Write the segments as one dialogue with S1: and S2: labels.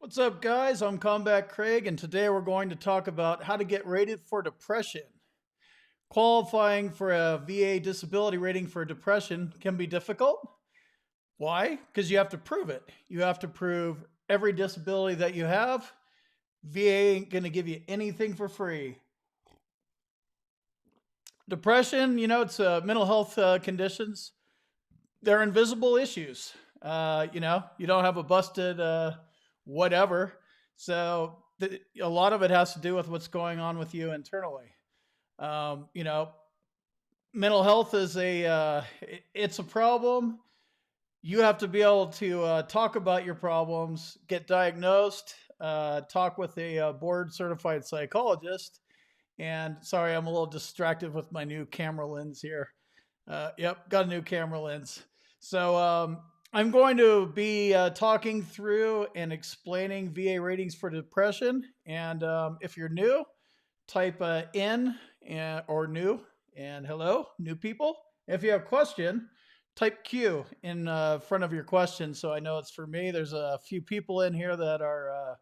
S1: What's up, guys? I'm Combat Craig, and today we're going to talk about how to get rated for depression. Qualifying for a VA disability rating for depression can be difficult. Why? Because you have to prove it. You have to prove every disability that you have. VA ain't going to give you anything for free. Depression, it's mental health conditions. They're invisible issues. You don't have a busted whatever. So a lot of it has to do with what's going on with you internally. Um, you know, Mental health is it's a problem. You have to be able to talk about your problems, get diagnosed, talk with a board certified psychologist. And sorry, I'm a little distracted with my new camera lens here. Yep, got a new camera lens. So I'm going to be talking through and explaining VA ratings for depression. And if you're new, type in or new and hello, new people. If you have a question, type Q in front of your question so I know it's for me. There's a few people in here that are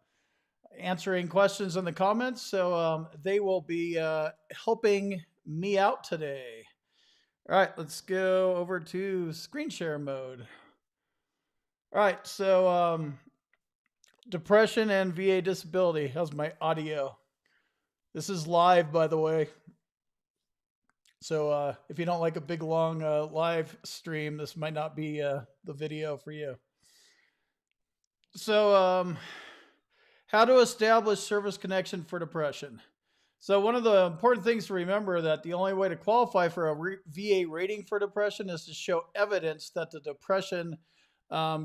S1: answering questions in the comments, so they will be helping me out today. All right, let's go over to screen share mode. All right, so depression and VA disability. How's my audio? This is live, by the way. So if you don't like a big, long live stream, this might not be the video for you. So how to establish service connection for depression. So one of the important things to remember that the only way to qualify for a VA rating for depression is to show evidence that the depression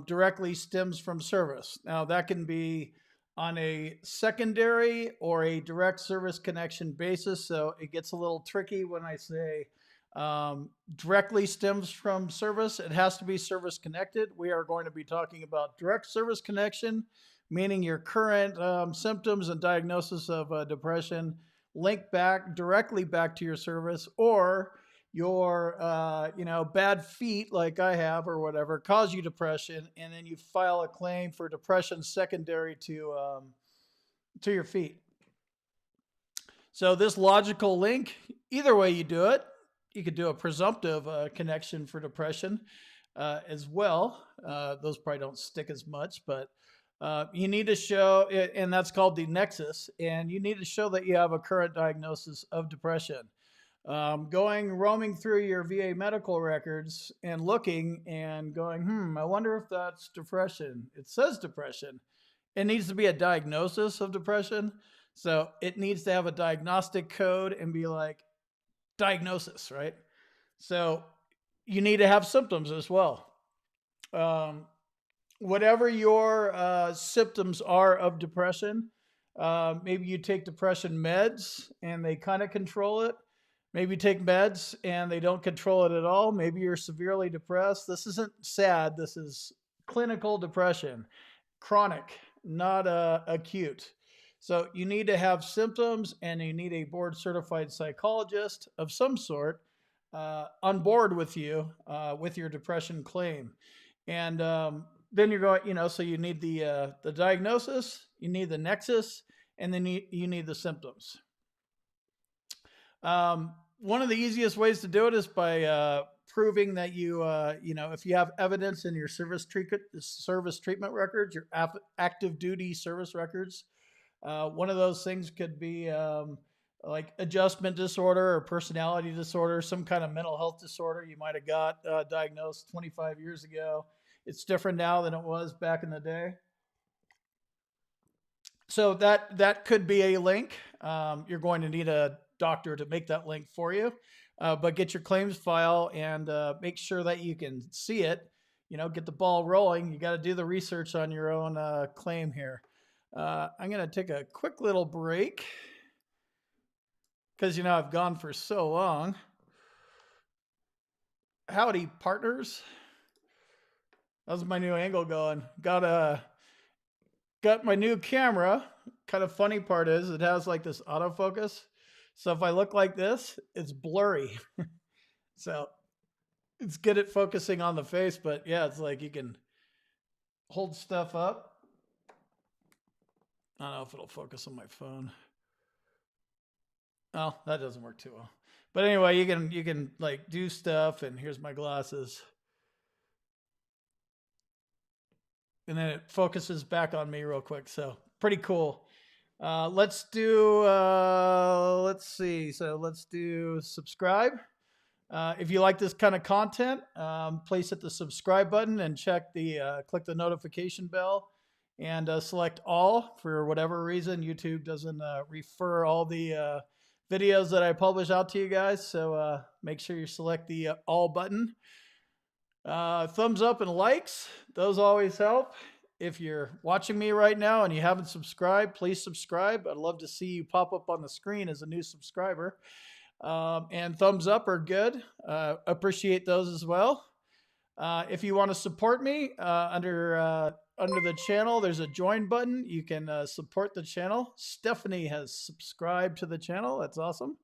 S1: directly stems from service. Now that can be on a secondary or a direct service connection basis. So it gets a little tricky when I say directly stems from service. It has to be service connected. We are going to be talking about direct service connection, meaning your current symptoms and diagnosis of depression link back directly back to your service, or your bad feet like I have or whatever cause you depression, and then you file a claim for depression secondary to your feet. So this logical link, either way you do it, you could do a presumptive connection for depression as well. Those probably don't stick as much, but you need to show, and that's called the nexus, and you need to show that you have a current diagnosis of depression. Roaming through your VA medical records and looking and going, I wonder if that's depression. It says depression. It needs to be a diagnosis of depression. So it needs to have a diagnostic code and be like diagnosis, right? So you need to have symptoms as well. Whatever your symptoms are of depression, maybe you take depression meds and they kind of control it. Maybe you take meds and they don't control it at all. Maybe you're severely depressed. This isn't sad. This is clinical depression, chronic, not acute. So you need to have symptoms and you need a board certified psychologist of some sort on board with you with your depression claim. And then you're going, so you need the diagnosis, you need the nexus, and then you need the symptoms. One of the easiest ways to do it is by proving that if you have evidence in your service treatment records, your active duty service records. One of those things could be like adjustment disorder or personality disorder, some kind of mental health disorder you might have got diagnosed 25 years ago. It's different now than it was back in the day. So that could be a link. You're going to need a doctor to make that link for you, but get your claims file and make sure that you can see it. Get the ball rolling. You got to do the research on your own claim here. I'm going to take a quick little break because I've gone for so long. Howdy, partners. How's my new angle going? Got my new camera. Kind of funny part is it has like this autofocus. So if I look like this, it's blurry. So it's good at focusing on the face, but yeah, it's like you can hold stuff up I don't know if it'll focus on my phone. Oh, that doesn't work too well. But anyway, you can like do stuff, and here's my glasses. And then it focuses back on me real quick. So pretty cool. Let's see. So let's do subscribe. If you like this kind of content, please hit the subscribe button and click the notification bell and select all. For whatever reason, YouTube doesn't refer all the videos that I publish out to you guys. So make sure you select the all button. Thumbs up and likes, those always help. If you're watching me right now and you haven't subscribed, please subscribe. I'd love to see you pop up on the screen as a new subscriber. And thumbs up are good. Appreciate those as well. If you want to support me under the channel, there's a join button. You can support the channel. Stephanie has subscribed to the channel. That's awesome.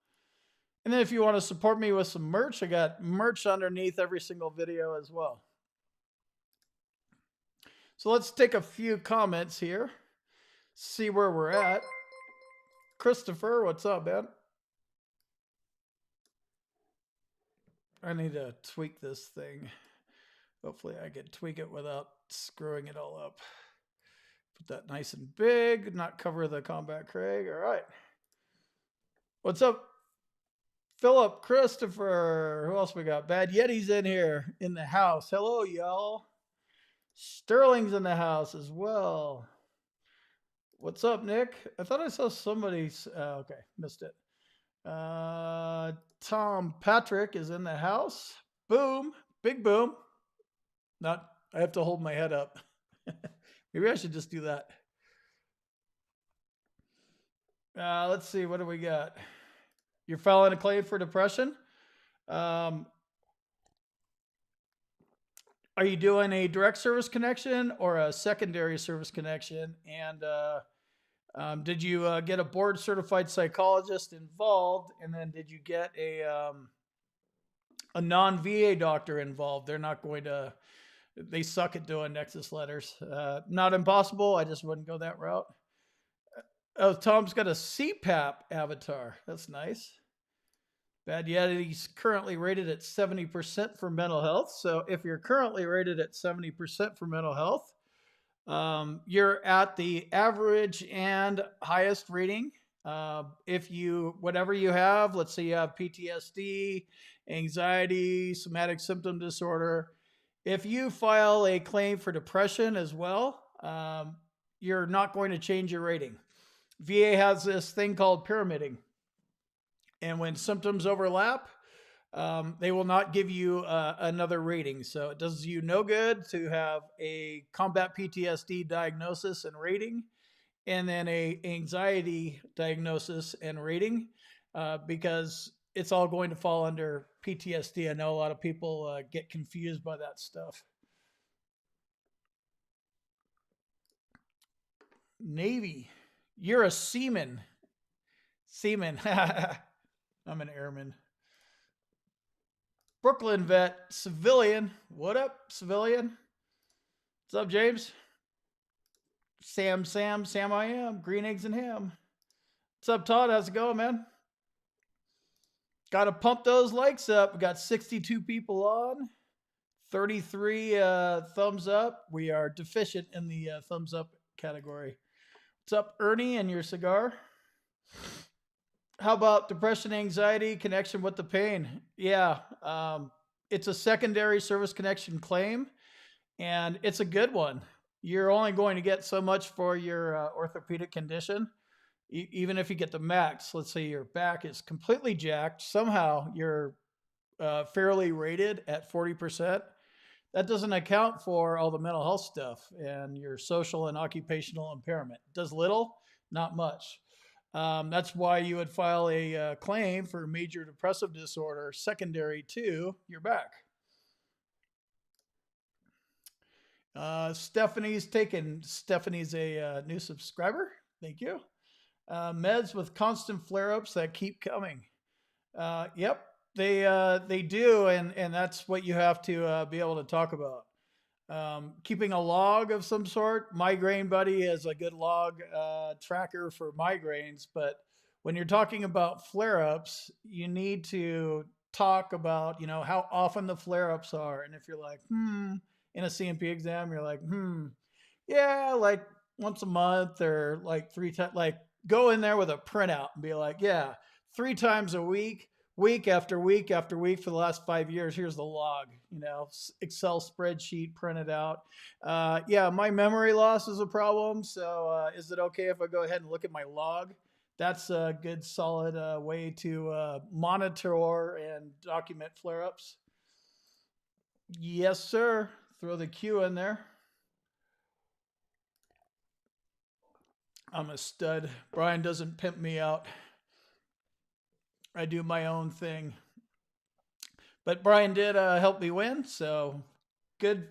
S1: And then if you want to support me with some merch, I got merch underneath every single video as well. So let's take a few comments here, see where we're at. Christopher, what's up, man? I need to tweak this thing. Hopefully I can tweak it without screwing it all up. Put that nice and big, not cover the Combat Craig. All right. What's up, Philip, Christopher? Who else we got? Bad Yeti's in here in the house. Hello, y'all. Sterling's in the house as well. What's up, Nick? I thought I saw somebody's. Okay, missed it. Tom Patrick is in the house. Boom, big boom. I have to hold my head up. Maybe I should just do that. Let's see, what do we got? You're filing a claim for depression. Are you doing a direct service connection or a secondary service connection? And did you get a board certified psychologist involved? And then did you get a non-VA doctor involved? They're not going to, they suck at doing nexus letters. Not impossible. I just wouldn't go that route. Oh, Tom's got a CPAP avatar. That's nice. Bad Yeti, he's currently rated at 70% for mental health. So if you're currently rated at 70% for mental health, you're at the average and highest rating. Whatever you have, let's say you have PTSD, anxiety, somatic symptom disorder. If you file a claim for depression as well, you're not going to change your rating. VA has this thing called pyramiding. And when symptoms overlap, they will not give you another rating. So it does you no good to have a combat PTSD diagnosis and rating, and then a anxiety diagnosis and rating, because it's all going to fall under PTSD. I know a lot of people get confused by that stuff. Navy, you're a seaman. Seaman. I'm an airman. Brooklyn vet, civilian. What up, civilian? What's up, James? Sam I am. Green eggs and ham. What's up, Todd? How's it going, man? Got to pump those likes up. We got 62 people on, 33 thumbs up. We are deficient in the thumbs up category. What's up, Ernie, and your cigar? How about depression, anxiety, connection with the pain? Yeah, it's a secondary service connection claim, and it's a good one. You're only going to get so much for your orthopedic condition. Even if you get the max, let's say your back is completely jacked, somehow you're fairly rated at 40%. That doesn't account for all the mental health stuff and your social and occupational impairment. It does little, not much. That's why you would file a claim for major depressive disorder secondary to your back. Stephanie's a new subscriber. Thank you. Meds with constant flare-ups that keep coming. Yep, they do, and that's what you have to be able to talk about. Keeping a log of some sort. Migraine Buddy is a good log tracker for migraines, but when you're talking about flare-ups, you need to talk about, how often the flare-ups are. And if you're like, in a CNP exam, you're like, yeah, like once a month or like 3 times, like go in there with a printout and be like, yeah, 3 times a week, week after week after week for the last 5 years. Here's the log, Excel spreadsheet printed out. Yeah, my memory loss is a problem. So is it okay if I go ahead and look at my log? That's a good, solid way to monitor and document flare-ups. Yes, sir. Throw the Q in there. I'm a stud. Brian doesn't pimp me out. I do my own thing. But Brian did help me win, so good.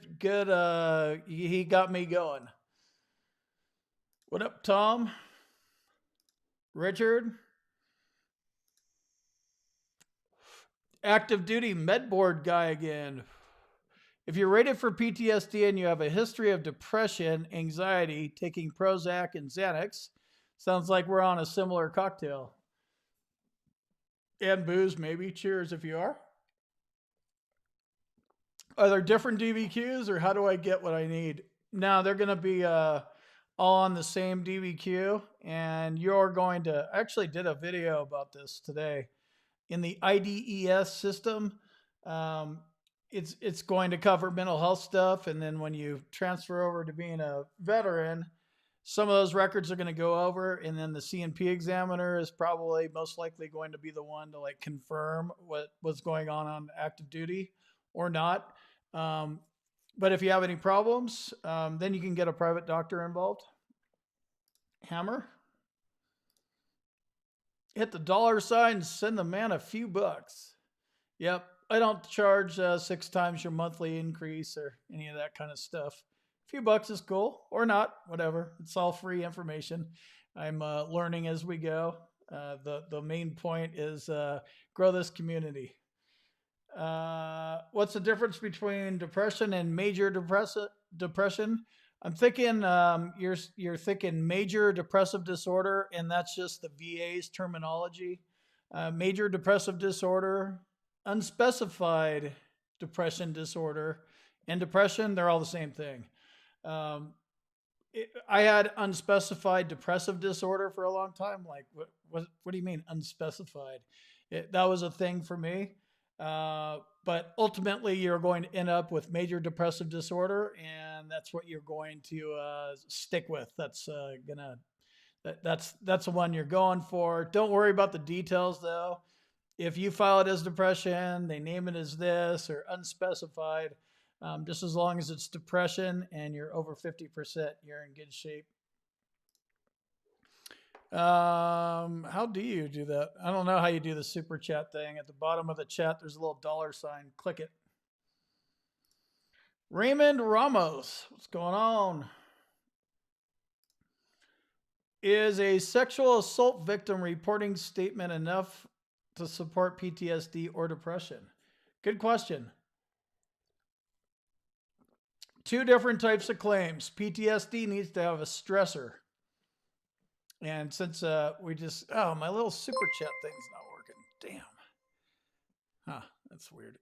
S1: He got me going. What up, Tom? Richard? Active duty med board guy again. If you're rated for PTSD and you have a history of depression, anxiety, taking Prozac and Xanax, sounds like we're on a similar cocktail. And booze, maybe. Cheers if you are. Are there different DBQs or how do I get what I need? No, they're going to be all on the same DBQ. And you're going to, I actually did a video about this today. In the IDES system, it's going to cover mental health stuff. And then when you transfer over to being a veteran, some of those records are going to go over. And then the CNP examiner is probably most likely going to be the one to like confirm what's going on active duty or not. But if you have any problems, then you can get a private doctor involved. Hammer. Hit the $ and send the man a few bucks. Yep. I don't charge 6 times your monthly increase or any of that kind of stuff. A few bucks is cool or not, whatever. It's all free information. I'm learning as we go. The main point is grow this community. What's the difference between depression and major depression? I'm thinking you're thinking major depressive disorder, and that's just the VA's terminology. Major depressive disorder, unspecified depression disorder, and depression, they're all the same thing. I had unspecified depressive disorder for a long time. Like, what do you mean unspecified? That was a thing for me. But ultimately, you're going to end up with major depressive disorder, and that's what you're going to stick with. That's that's the one you're going for. Don't worry about the details, though. If you file it as depression, they name it as this or unspecified. Just as long as it's depression and you're over 50%, you're in good shape. How do you do that? I don't know how you do the super chat thing. At the bottom of the chat, there's a little $. Click it. Raymond Ramos, what's going on? Is a sexual assault victim reporting statement enough to support PTSD or depression? Good question. 2 different types of claims. PTSD needs to have a stressor. And since we just, my little super chat thing's not working. Damn. Huh, that's weird.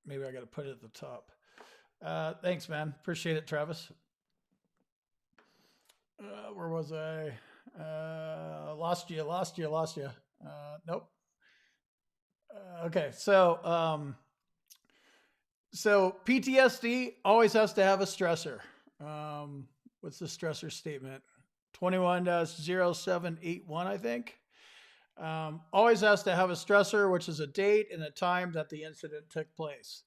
S1: Maybe I got to put it at the top. Thanks, man. Appreciate it, Travis. Where was I? Lost you. Nope. Okay, so PTSD always has to have a stressor. What's the stressor statement? 21-0781, I think. Always has to have a stressor, which is a date and a time that the incident took place.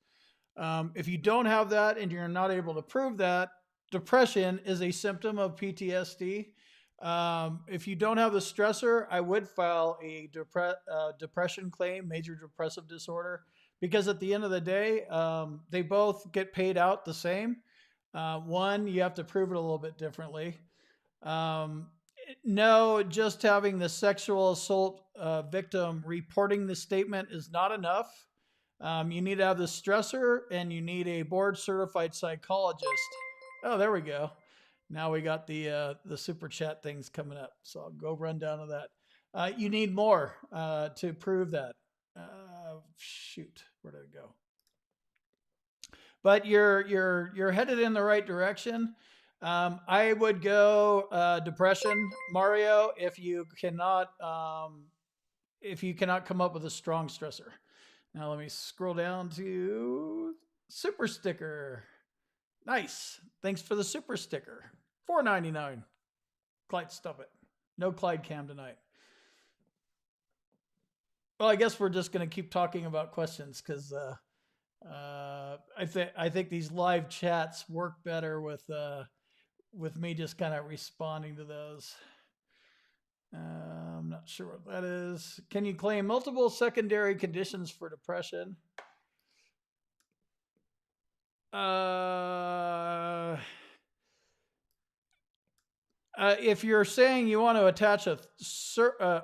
S1: If you don't have that and you're not able to prove that, depression is a symptom of PTSD. If you don't have the stressor, I would file a depression claim, major depressive disorder, because at the end of the day, they both get paid out the same. One, you have to prove it a little bit differently. No, just having the sexual assault victim reporting the statement is not enough. You need to have the stressor, and you need a board certified psychologist. Oh, there we go. Now we got the super chat things coming up, so I'll go run down to that. You need more to prove that. Shoot, where did it go? But you're headed in the right direction. I would go depression, Mario, if you cannot come up with a strong stressor. Now let me scroll down to super sticker. Nice. Thanks for the super sticker. $4.99. Clyde, stop it. No Clyde cam tonight. Well, I guess we're just going to keep talking about questions because I think these live chats work better with me just kind of responding to those. I'm not sure what that is. Can you claim multiple secondary conditions for depression? If you're saying you want to attach a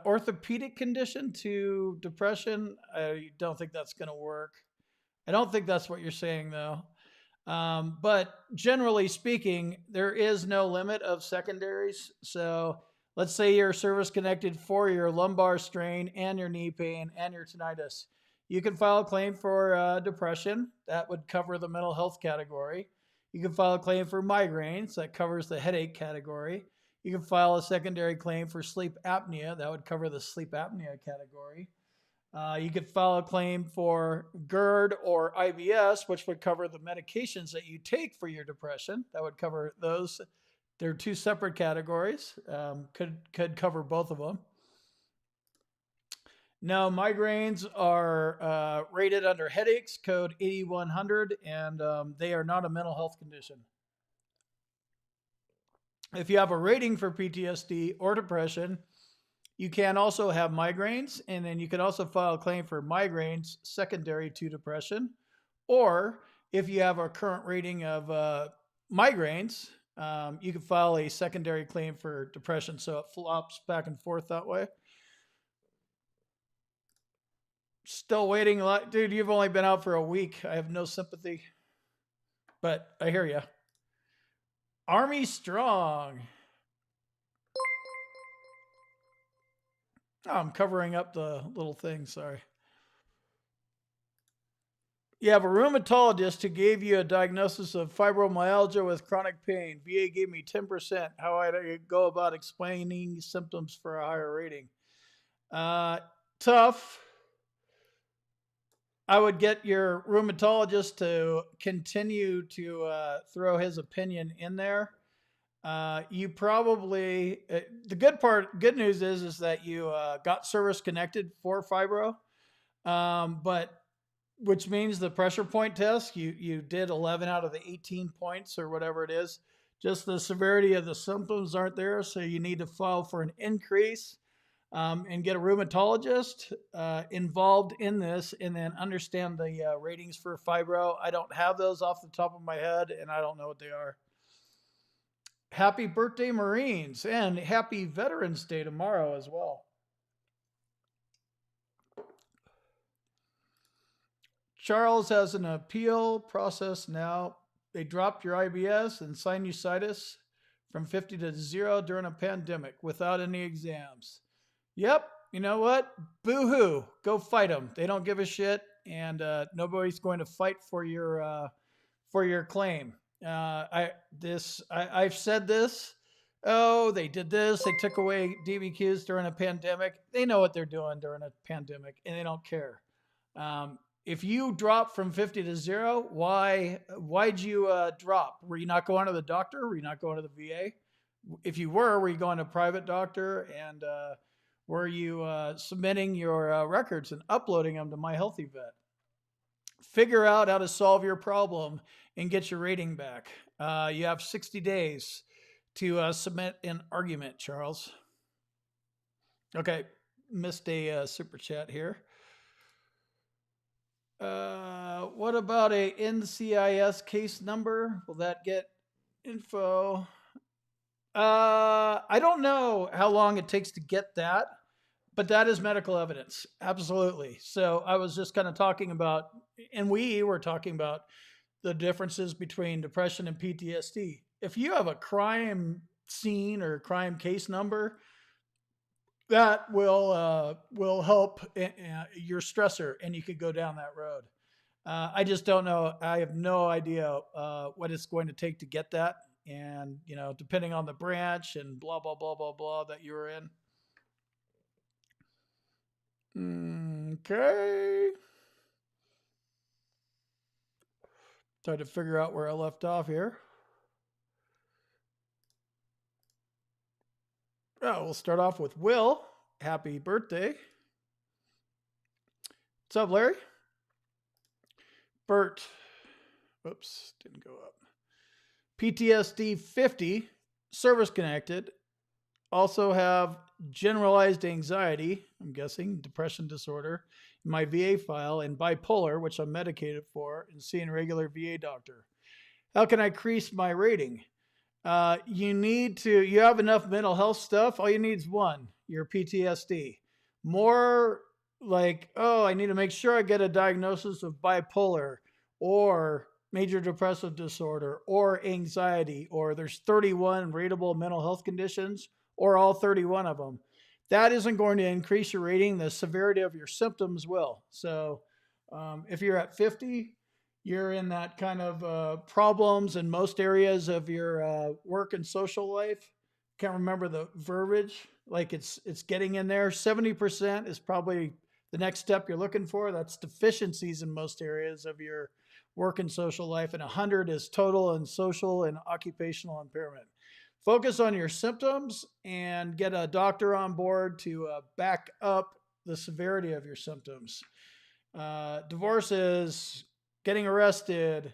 S1: orthopedic condition to depression, I don't think that's going to work. I don't think that's what you're saying, though. But generally speaking, there is no limit of secondaries. So let's say you're service connected for your lumbar strain and your knee pain and your tinnitus. You can file a claim for depression. That would cover the mental health category. You can file a claim for migraines. That covers the headache category. You can file a secondary claim for sleep apnea. That would cover the sleep apnea category. You could file a claim for GERD or IBS, which would cover the medications that you take for your depression. That would cover those. They're two separate categories. Could cover both of them. No, migraines are rated under headaches, code 8100, and they are not a mental health condition. If you have a rating for PTSD or depression, you can also have migraines, and then you can also file a claim for migraines secondary to depression. Or if you have a current rating of migraines, you can file a secondary claim for depression. So it flops back and forth that way. Still waiting a lot. Dude, you've only been out for a week. I have no sympathy. But I hear you. Army strong. Oh, I'm covering up the little thing. Sorry. You have a rheumatologist who gave you a diagnosis of fibromyalgia with chronic pain. VA gave me 10%. How I go about explaining symptoms for a higher rating? Tough. I would get your rheumatologist to continue to throw his opinion in there. You probably good news is that you got service connected for fibro, but which means the pressure point test you did 11 out of the 18 points or whatever it is. Just the severity of the symptoms aren't there, so you need to file for an increase and get a rheumatologist involved in this, and then understand the ratings for fibro. I don't have those off the top of my head, and I don't know what they are. Happy birthday, Marines, and happy Veterans Day tomorrow as well. Charles has an appeal process now. They dropped your IBS and sinusitis from 50 to 0 during a pandemic without any exams. Yep, you know what? Boo-hoo. Go fight them. They don't give a shit, and nobody's going to fight for your claim. I've said this. Oh, they did this. They took away DBQs during a pandemic. They know what they're doing during a pandemic, and they don't care. If you drop from 50 to 0, why'd you drop? Were you not going to the doctor? Were you not going to the VA? If you were you going to a private doctor? And were you submitting your records and uploading them to My Healthy Vet? Figure out how to solve your problem and get your rating back. You have 60 days to submit an argument, Charles. Okay, missed a super chat here. What about a NCIS case number? Will that get info? I don't know how long it takes to get that, but that is medical evidence. Absolutely. So I was just kind of talking about and we were talking about the differences between depression and PTSD. If you have a crime scene or crime case number, that will help your stressor, and you could go down that road. I just don't know. I have no idea what it's going to take to get that, and depending on the branch and blah blah blah blah blah that you're in. Okay. Try to figure out where I left off here. Oh, we'll start off with Will. Happy birthday. What's up, Larry? Bert. Oops, didn't go up. PTSD 50, service connected. Also have generalized anxiety, I'm guessing, depression disorder, in my VA file, and bipolar, which I'm medicated for, and seeing a regular VA doctor. How can I increase my rating? You have enough mental health stuff. All you need is one, your PTSD. More like, I need to make sure I get a diagnosis of bipolar or major depressive disorder or anxiety, or there's 31 rateable mental health conditions, or all 31 of them. That isn't going to increase your rating. The severity of your symptoms will. So if you're at 50, you're in that kind of problems in most areas of your work and social life. Can't remember the verbiage. Like it's getting in there. 70% is probably the next step you're looking for. That's deficiencies in most areas of your work and social life. And 100 is total and social and occupational impairment. Focus on your symptoms and get a doctor on board to back up the severity of your symptoms. Divorce is getting arrested,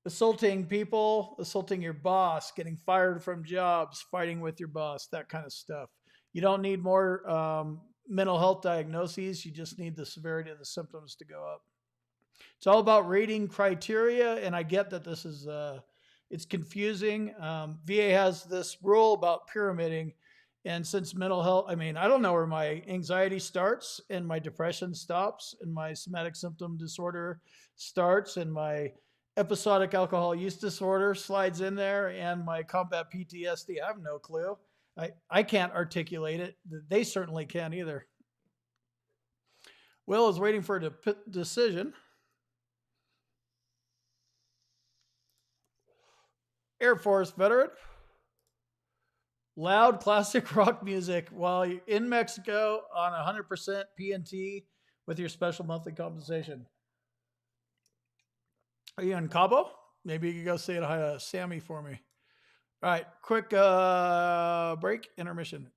S1: assaulting people, assaulting your boss, getting fired from jobs, fighting with your boss, that kind of stuff. You don't need more mental health diagnoses. You just need the severity of the symptoms to go up. It's all about rating criteria, and I get that this is it's confusing. VA has this rule about pyramiding, and since mental health, I don't know where my anxiety starts and my depression stops and my somatic symptom disorder starts and my episodic alcohol use disorder slides in there and my combat PTSD. I have no clue. I can't articulate it. They certainly can't either. Will is waiting for a decision. Air Force veteran. Loud classic rock music while you're in Mexico on 100% PNT with your special monthly compensation. Are you in Cabo? Maybe you could go say hi to Sammy for me. All right, quick break, intermission.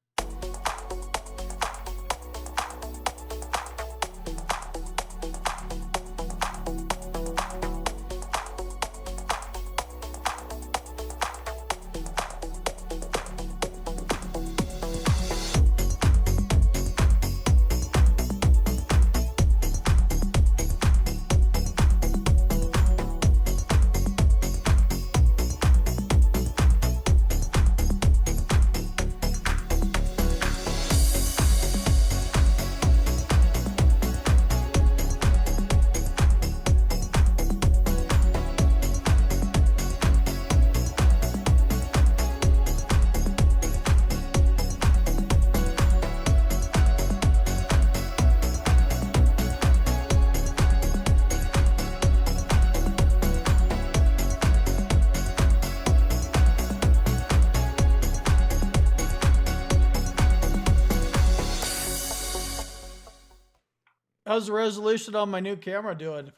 S1: How's the resolution on my new camera doing?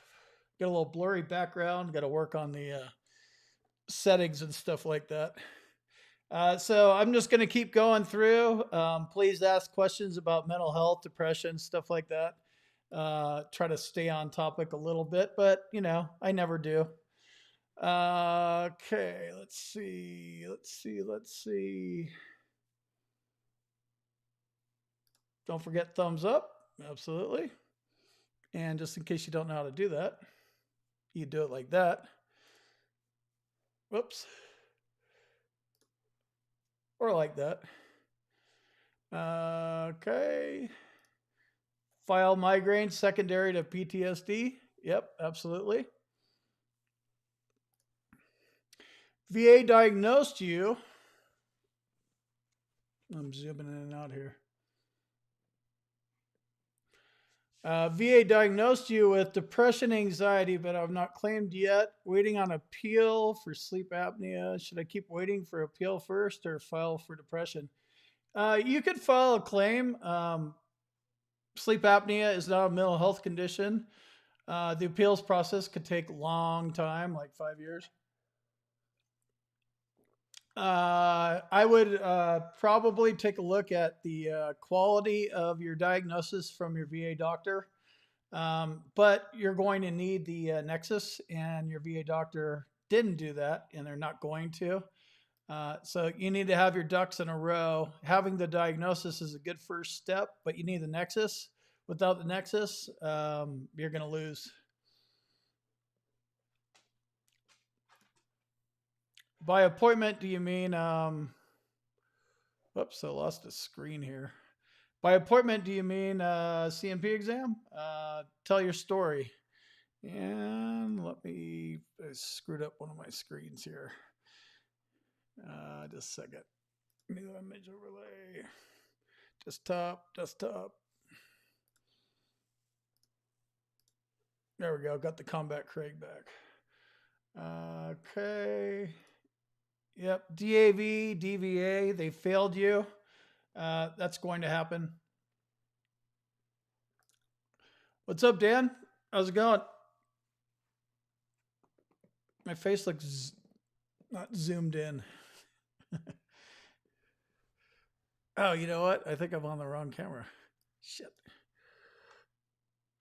S1: Got a little blurry background. Got to work on the settings and stuff like that. So I'm just going to keep going through. Please ask questions about mental health, depression, stuff like that. Try to stay on topic a little bit, but I never do. Okay, let's see. Don't forget thumbs up. Absolutely. And just in case you don't know how to do that, you do it like that. Whoops. Or like that. Okay. File migraines secondary to PTSD. Yep, absolutely. VA diagnosed you. I'm zooming in and out here. VA diagnosed you with depression, anxiety, but I've not claimed yet. Waiting on appeal for sleep apnea. Should I keep waiting for appeal first or file for depression? You could file a claim. Sleep apnea is not a mental health condition. The appeals process could take a long time, like 5 years. I would probably take a look at the quality of your diagnosis from your VA doctor. But you're going to need the nexus, and your VA doctor didn't do that, and they're not going to. So you need to have your ducks in a row. Having the diagnosis is a good first step, but you need the nexus. Without the nexus, you're going to lose. By appointment, do you mean? Whoops, I lost a screen here. By appointment, do you mean CNP exam? Tell your story. And let me, I screwed up one of my screens here. Just a second. New image overlay. Desktop. There we go. Got the Combat Craig back. Okay. Yep. DAV, DVA, they failed you. That's going to happen. What's up, Dan? How's it going? My face looks not zoomed in. Oh, you know what? I think I'm on the wrong camera. Shit.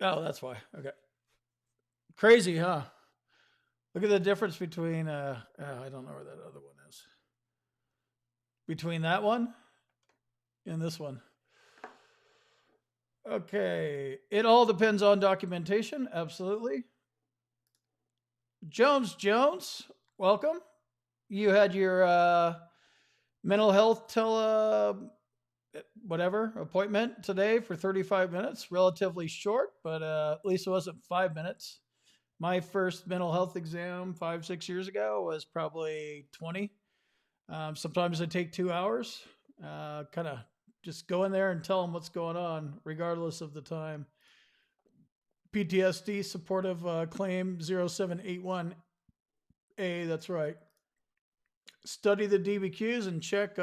S1: Oh, that's why. Okay. Crazy, huh? Look at the difference between, I don't know where that other one is. Between that one and this one. Okay. It all depends on documentation. Absolutely. Jones, welcome. You had your mental health whatever appointment today for 35 minutes. Relatively short, but at least it wasn't 5 minutes. My first mental health exam 5-6 years ago was probably 20. Sometimes I take 2 hours. Kind of just go in there and tell them what's going on, regardless of the time. PTSD supportive claim 0781A. That's right. Study the DBQs and check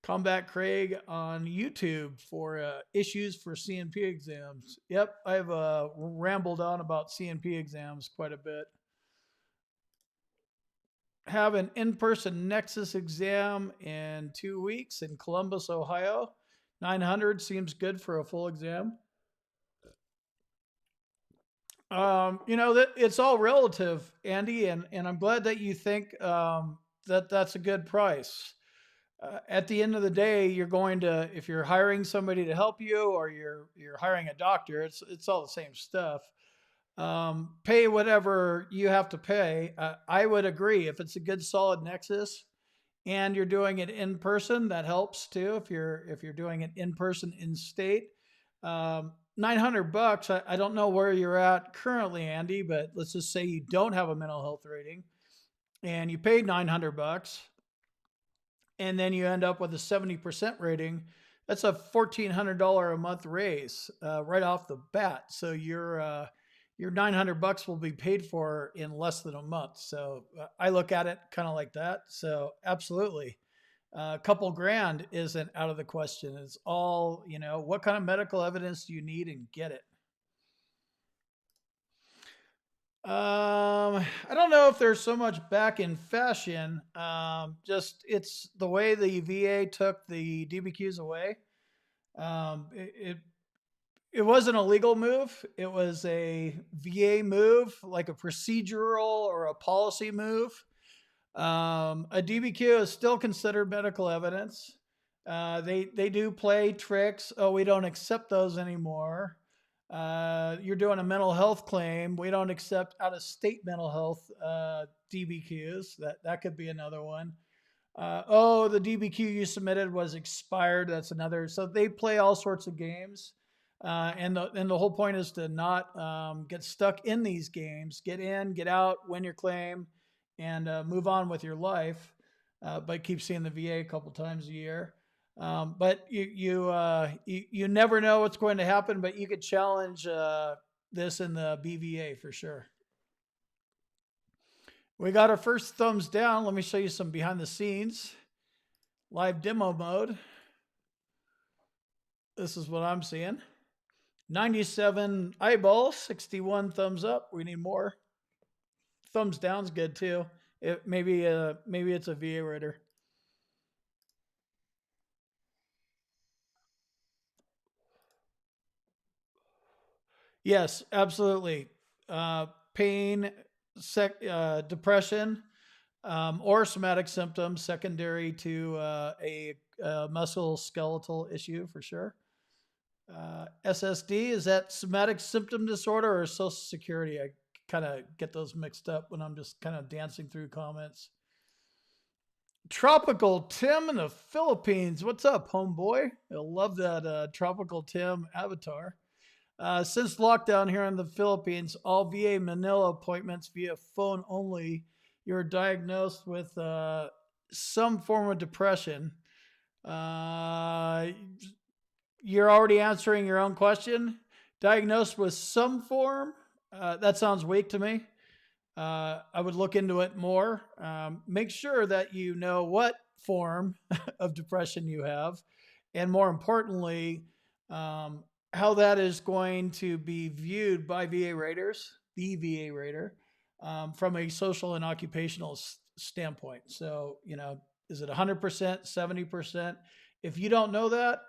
S1: Combat Craig on YouTube for issues for CNP exams. Yep, I've rambled on about CNP exams quite a bit. Have an in-person Nexus exam in 2 weeks in Columbus, Ohio. 900 seems good for a full exam. That it's all relative, Andy, and I'm glad that you think that's a good price. At the end of the day, you're going to, if you're hiring somebody to help you or you're hiring a doctor, it's all the same stuff. Pay whatever you have to pay. I would agree if it's a good solid nexus and you're doing it in person, that helps too. If you're doing it in person in state, $900. I don't know where you're at currently, Andy, but let's just say you don't have a mental health rating and you paid $900 and then you end up with a 70% rating. That's a $1,400 a month raise right off the bat. So your $900 will be paid for in less than a month. So I look at it kind of like that. So absolutely. A couple grand isn't out of the question. It's all, what kind of medical evidence do you need and get it? I don't know if there's so much back in fashion. Just it's the way the VA took the DBQs away. It wasn't a legal move. It was a VA move, like a procedural or a policy move. A DBQ is still considered medical evidence. They do play tricks. Oh, we don't accept those anymore. You're doing a mental health claim. We don't accept out of state mental health DBQs. That could be another one. The DBQ you submitted was expired. That's another. So they play all sorts of games. And the whole point is to not get stuck in these games. Get in, get out, win your claim, and move on with your life. But keep seeing the VA a couple times a year. But you never know what's going to happen. But you could challenge this in the BVA for sure. We got our first thumbs down. Let me show you some behind the scenes. Live demo mode. This is what I'm seeing. 97 eyeballs, 61 thumbs up. We need more. Thumbs down's good too. Maybe it's a VA writer. Yes, absolutely. Pain, depression, or somatic symptoms secondary to a musculoskeletal issue for sure. SSD, is that somatic symptom disorder or Social Security? I kind of get those mixed up when I'm just kind of dancing through comments. Tropical Tim in the Philippines. What's up, homeboy? I love that Tropical Tim avatar. Since lockdown here in the Philippines, all VA Manila appointments via phone only. You're diagnosed with some form of depression. You're already answering your own question. Diagnosed with some form. That sounds weak to me. I would look into it more. Make sure that you know what form of depression you have, and more importantly, how that is going to be viewed by VA raters, the VA rater, from a social and occupational standpoint. So, is it 100%, 70%? If you don't know that,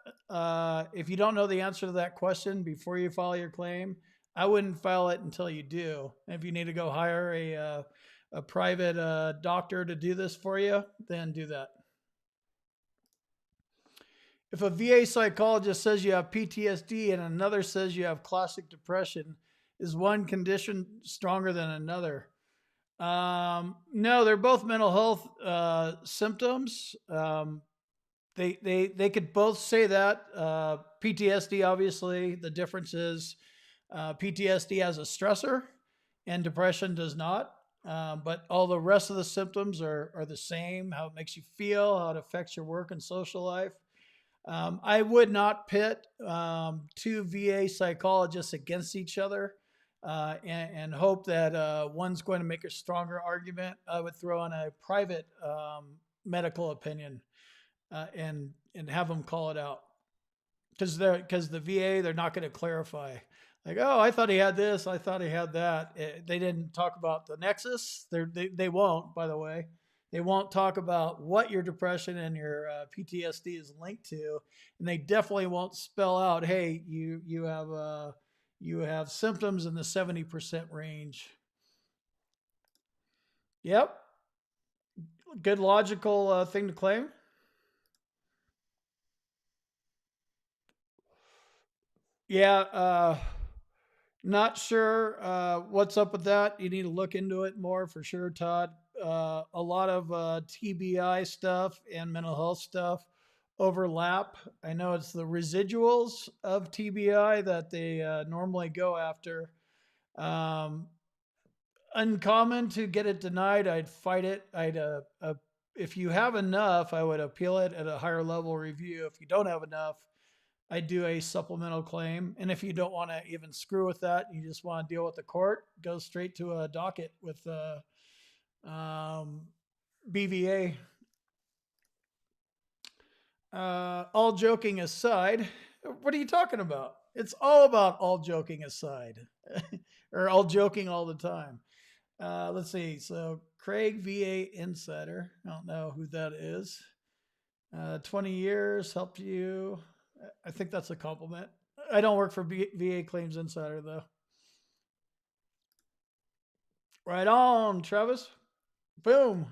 S1: if you don't know the answer to that question before you file your claim, I wouldn't file it until you do. If you need to go hire a private doctor to do this for you, then do that. If a VA psychologist says you have PTSD and another says you have classic depression, is one condition stronger than another? No, they're both mental health symptoms. They could both say that. PTSD, obviously, the difference is PTSD has a stressor and depression does not. But all the rest of the symptoms are the same: how it makes you feel, how it affects your work and social life. I would not pit two VA psychologists against each other and hope that one's going to make a stronger argument. I would throw in a private medical opinion and have them call it out, because the VA, they're not going to clarify. Like, oh, I thought he had this, I thought he had that. They didn't talk about the nexus. They won't, by the way. They won't talk about what your depression and your PTSD is linked to, and they definitely won't spell out, hey, you have symptoms in the 70% range. Yep, good logical thing to claim. Yeah, not sure what's up with that. You need to look into it more for sure, Todd. A lot of TBI stuff and mental health stuff overlap. I know it's the residuals of TBI that they normally go after. Um, Uncommon to get it denied. I'd fight it. If you have enough, I would appeal it at a higher level review. If you don't have enough, I do a supplemental claim. And if you don't want to even screw with that, you just want to deal with the court, go straight to a docket with BVA. All joking aside, what are you talking about? It's all about all joking aside, or all joking all the time. Let's see. So Craig, VA Insider. I don't know who that is. 20 years, helped you. I think that's a compliment. I don't work for VA Claims Insider, though. Right on, Travis. Boom.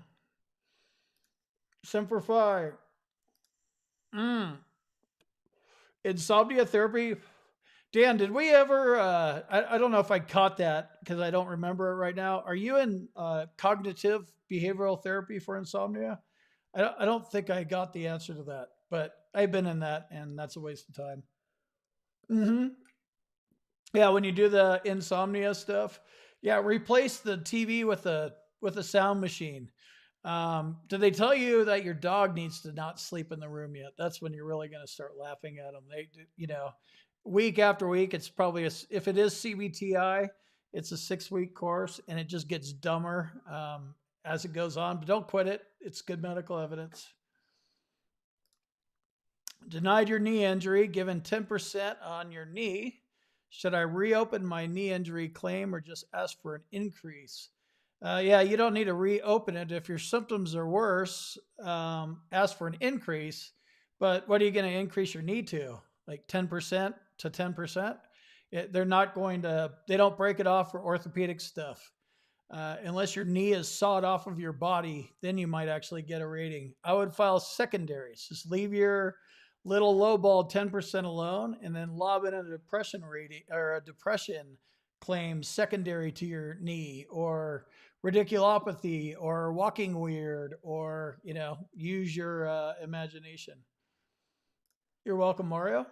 S1: Semper Fi. Insomnia therapy. Dan, did we ever? I don't know if I caught that because I don't remember it right now. Are you in cognitive behavioral therapy for insomnia? I don't think I got the answer to that, but I've been in that, and that's a waste of time. Mm-hmm. Yeah, when you do the insomnia stuff, yeah, replace the TV with a sound machine. Do they tell you that your dog needs to not sleep in the room yet? That's when you're really going to start laughing at them. Week after week, it's probably if it is CBTI, it's a 6 week course, and it just gets dumber as it goes on. But don't quit it; it's good medical evidence. Denied your knee injury, given 10% on your knee. Should I reopen my knee injury claim or just ask for an increase? Yeah, you don't need to reopen it. If your symptoms are worse, ask for an increase. But what are you going to increase your knee to? Like 10% to 10%? They're not going to, they don't break it off for orthopedic stuff. Unless your knee is sawed off of your body, then you might actually get a rating. I would file secondaries. Just leave your little lowball 10% alone, and then lob in a depression rating or a depression claim secondary to your knee, or radiculopathy, or walking weird, or use your imagination. You're welcome, Mario.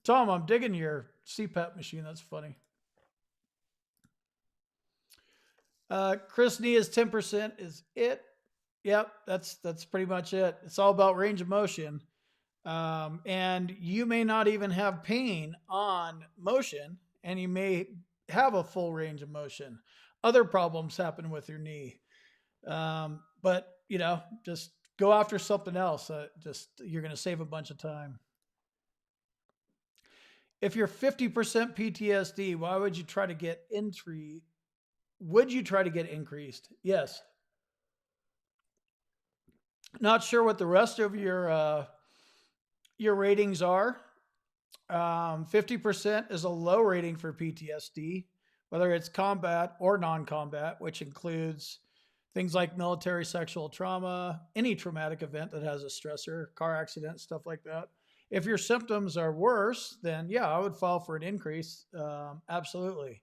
S1: Tom, I'm digging your CPAP machine. That's funny. Chris knee is 10% is it. Yep, that's pretty much it. It's all about range of motion. And you may not even have pain on motion, and you may have a full range of motion. Other problems happen with your knee. But, just go after something else. You're going to save a bunch of time. If you're 50% PTSD, why would you try to get entry? Would you try to get increased? Yes. Not sure what the rest of your ratings are. 50% is a low rating for PTSD, whether it's combat or non-combat, which includes things like military sexual trauma, any traumatic event that has a stressor, car accident, stuff like that. If your symptoms are worse, then yeah, I would file for an increase. Absolutely.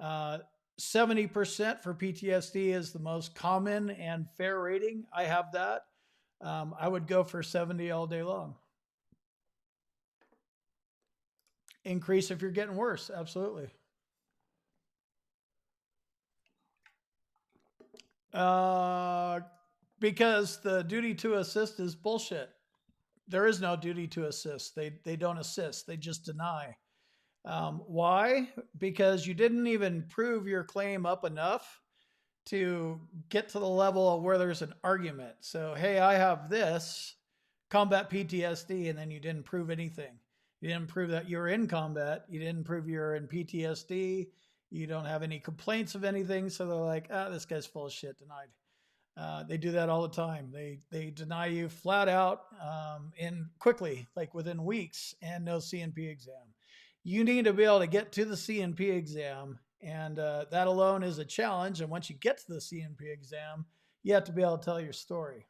S1: 70% for PTSD is the most common and fair rating. I have that. I would go for 70 all day long. Increase if you're getting worse. Absolutely. Because the duty to assist is bullshit. There is no duty to assist. They don't assist. They just deny. Why? Because you didn't even prove your claim up enough to get to the level of where there's an argument. So, hey, I have this combat PTSD, and then you didn't prove anything. You didn't prove that you're in combat. You didn't prove you're in PTSD. You don't have any complaints of anything. So they're like, this guy's full of shit, denied. They do that all the time. They deny you flat out and quickly, like within weeks, and no CNP exam. You need to be able to get to the CNP exam, and that alone is a challenge. And once you get to the CNP exam, you have to be able to tell your story.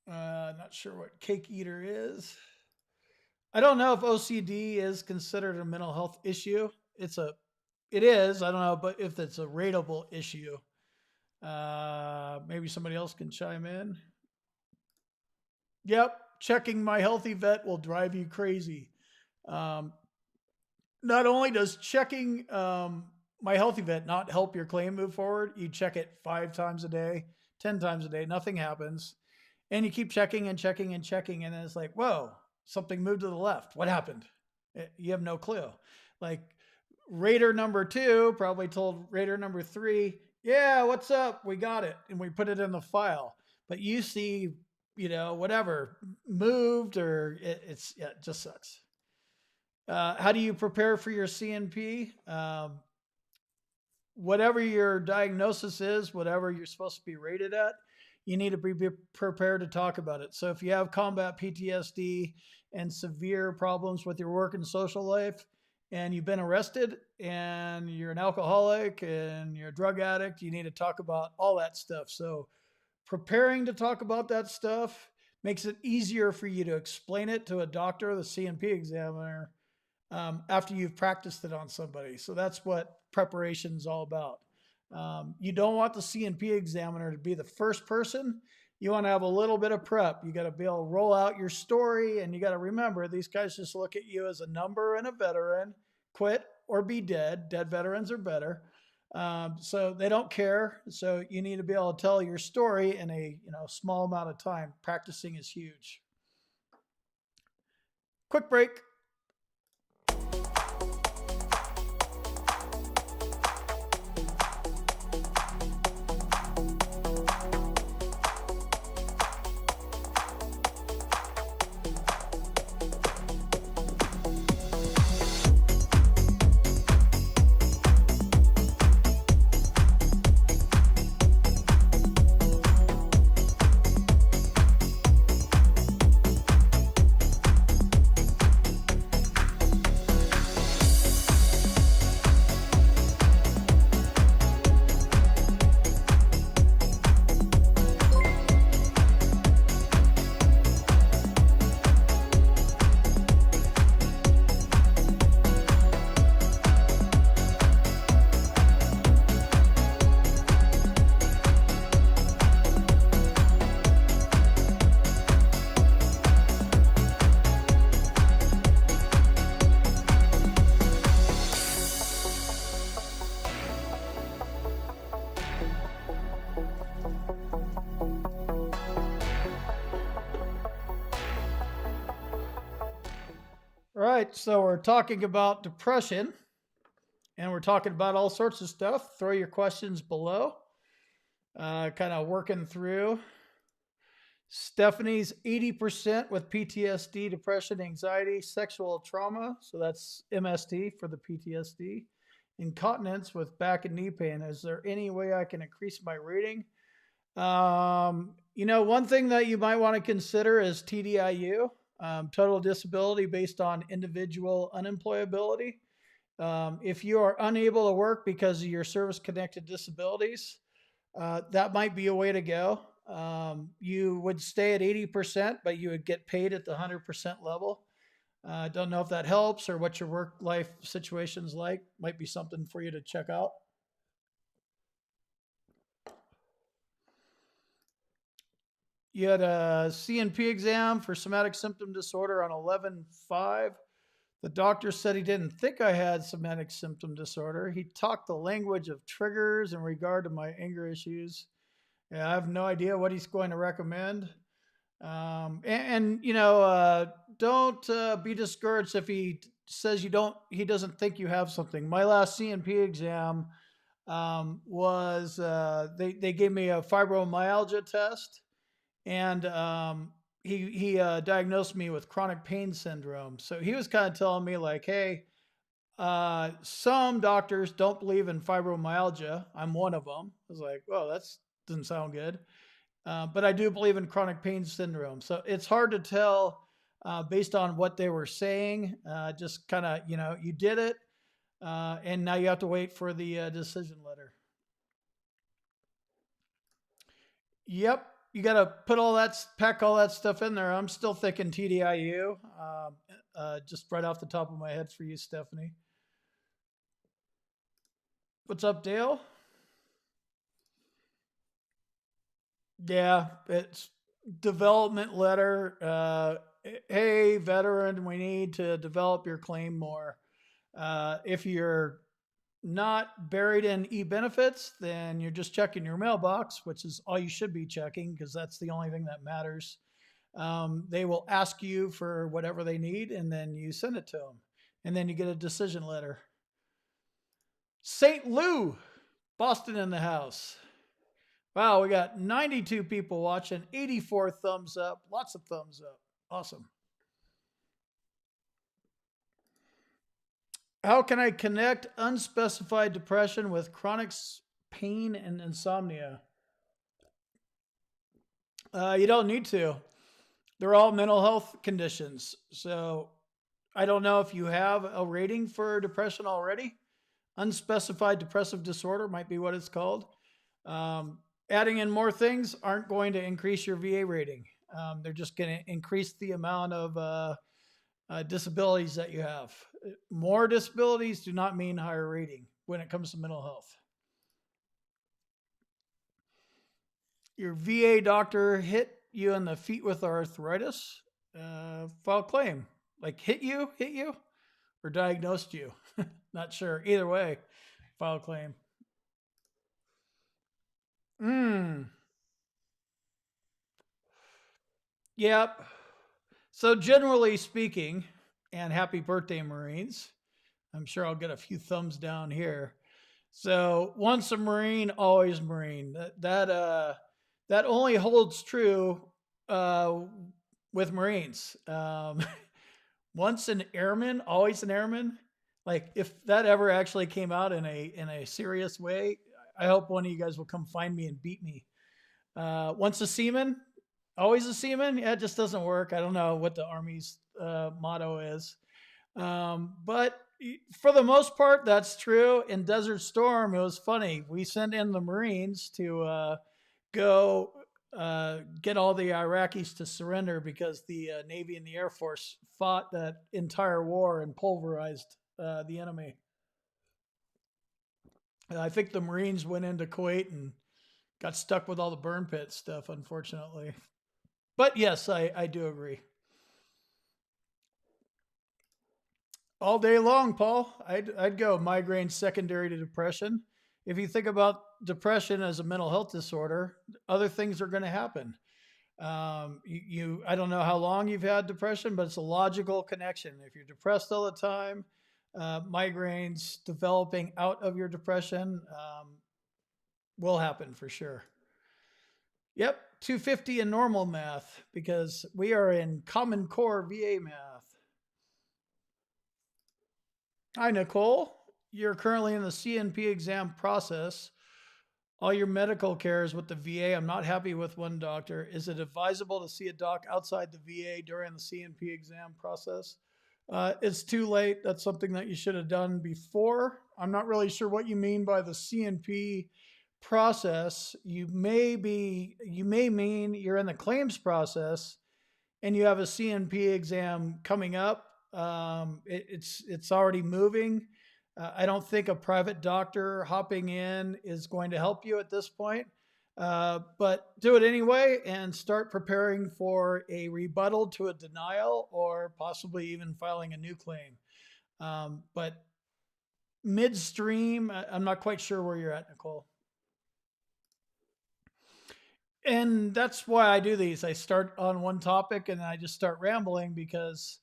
S1: Not sure what cake eater is. I don't know if OCD is considered a mental health issue. It is. I don't know, but if it's a rateable issue, maybe somebody else can chime in. Yep, checking my healthy vet will drive you crazy. Not only does checking my healthy vet not help your claim move forward, you check it 5 times a day, 10 times a day, nothing happens. And you keep checking and checking and checking, and then it's like, whoa, something moved to the left. What happened? You have no clue. Like, rater number 2 probably told rater number 3, yeah, what's up? We got it. And we put it in the file. But you see, whatever moved, or it just sucks. How do you prepare for your CNP? Whatever your diagnosis is, whatever you're supposed to be rated at, you need to be prepared to talk about it. So if you have combat PTSD and severe problems with your work and social life, and you've been arrested, and you're an alcoholic, and you're a drug addict, you need to talk about all that stuff. So preparing to talk about that stuff makes it easier for you to explain it to a doctor or the CNP examiner after you've practiced it on somebody. So that's what preparation is all about. You don't want the CNP examiner to be the first person you want to have a little bit of prep. You got to be able to roll out your story, and you got to remember these guys just look at you as a number and a veteran. Quit or be dead. Dead veterans are better. So they don't care. So you need to be able to tell your story in a small amount of time. Practicing is huge. Quick break. All right, so we're talking about depression, and we're talking about all sorts of stuff. Throw your questions below. Kind of working through. Stephanie's 80% with PTSD, depression, anxiety, sexual trauma. So that's MST for the PTSD. Incontinence with back and knee pain. Is there any way I can increase my rating? One thing that you might want to consider is TDIU, total disability based on individual unemployability. If you are unable to work because of your service-connected disabilities, that might be a way to go. You would stay at 80%, but you would get paid at the 100% level. Don't know if that helps or what your work-life situation's like. Might be something for you to check out. You had a CNP exam for somatic symptom disorder on 11/5. The doctor said he didn't think I had somatic symptom disorder. He talked the language of triggers in regard to my anger issues. Yeah, I have no idea what he's going to recommend. Don't be discouraged if he says he doesn't think you have something. My last CNP exam was they gave me a fibromyalgia test, and he diagnosed me with chronic pain syndrome. So he was kind of telling me like, hey, some doctors don't believe in fibromyalgia. I'm one of them. I was like, well, that doesn't sound good. But I do believe in chronic pain syndrome. So it's hard to tell based on what they were saying. Just kind of, you did it. And now you have to wait for the decision letter. Yep. You got to pack all that stuff in there. I'm still thinking TDIU, just right off the top of my head for you, Stephanie. What's up, Dale? Yeah, it's development letter. Hey, veteran, we need to develop your claim more. If you're not buried in e-benefits, then you're just checking your mailbox, which is all you should be checking because that's the only thing that matters. They will ask you for whatever they need, and then you send it to them. And then you get a decision letter. St. Lou, Boston in the house. Wow, we got 92 people watching, 84 thumbs up, lots of thumbs up. Awesome. How can I connect unspecified depression with chronic pain and insomnia? You don't need to. They're all mental health conditions. So I don't know if you have a rating for depression already. Unspecified depressive disorder might be what it's called. Adding in more things aren't going to increase your VA rating. They're just going to increase the amount of disabilities that you have. More disabilities do not mean higher rating when it comes to mental health. Your VA doctor hit you in the feet with arthritis. File claim. Like hit you, or diagnosed you. Not sure. Either way, file claim. Yep. So generally speaking, and happy birthday, Marines. I'm sure I'll get a few thumbs down here. So once a Marine, always Marine. That only holds true uh, with Marines. Once an airman, always an airman. Like if that ever actually came out in a serious way, I hope one of you guys will come find me and beat me. Once a seaman, always a seaman. Yeah, it just doesn't work. I don't know what the Army's motto is. But for the most part, that's true. In Desert Storm, it was funny. We sent in the Marines to go get all the Iraqis to surrender because the Navy and the Air Force fought that entire war and pulverized the enemy. I think the Marines went into Kuwait and got stuck with all the burn pit stuff, unfortunately. But yes, I do agree. All day long, Paul. I'd go migraine secondary to depression. If you think about depression as a mental health disorder, other things are going to happen. I don't know how long you've had depression, but it's a logical connection. If you're depressed all the time, migraines developing out of your depression will happen for sure. Yep, 250 in normal math because we are in Common Core VA math. Hi, Nicole. You're currently in the Cnp exam process. All your medical care is with the VA. I'm not happy with one doctor. Is it advisable to see a doc outside the VA during the Cnp exam process? It's too late. That's something that you should have done before. I'm not really sure what you mean by the Cnp process. You may mean you're in the claims process and you have a Cnp exam coming up. It's already moving. I don't think a private doctor hopping in is going to help you at this point. But do it anyway and start preparing for a rebuttal to a denial or possibly even filing a new claim. But midstream, I'm not quite sure where you're at, Nicole. And that's why I do these. I start on one topic and I just start rambling because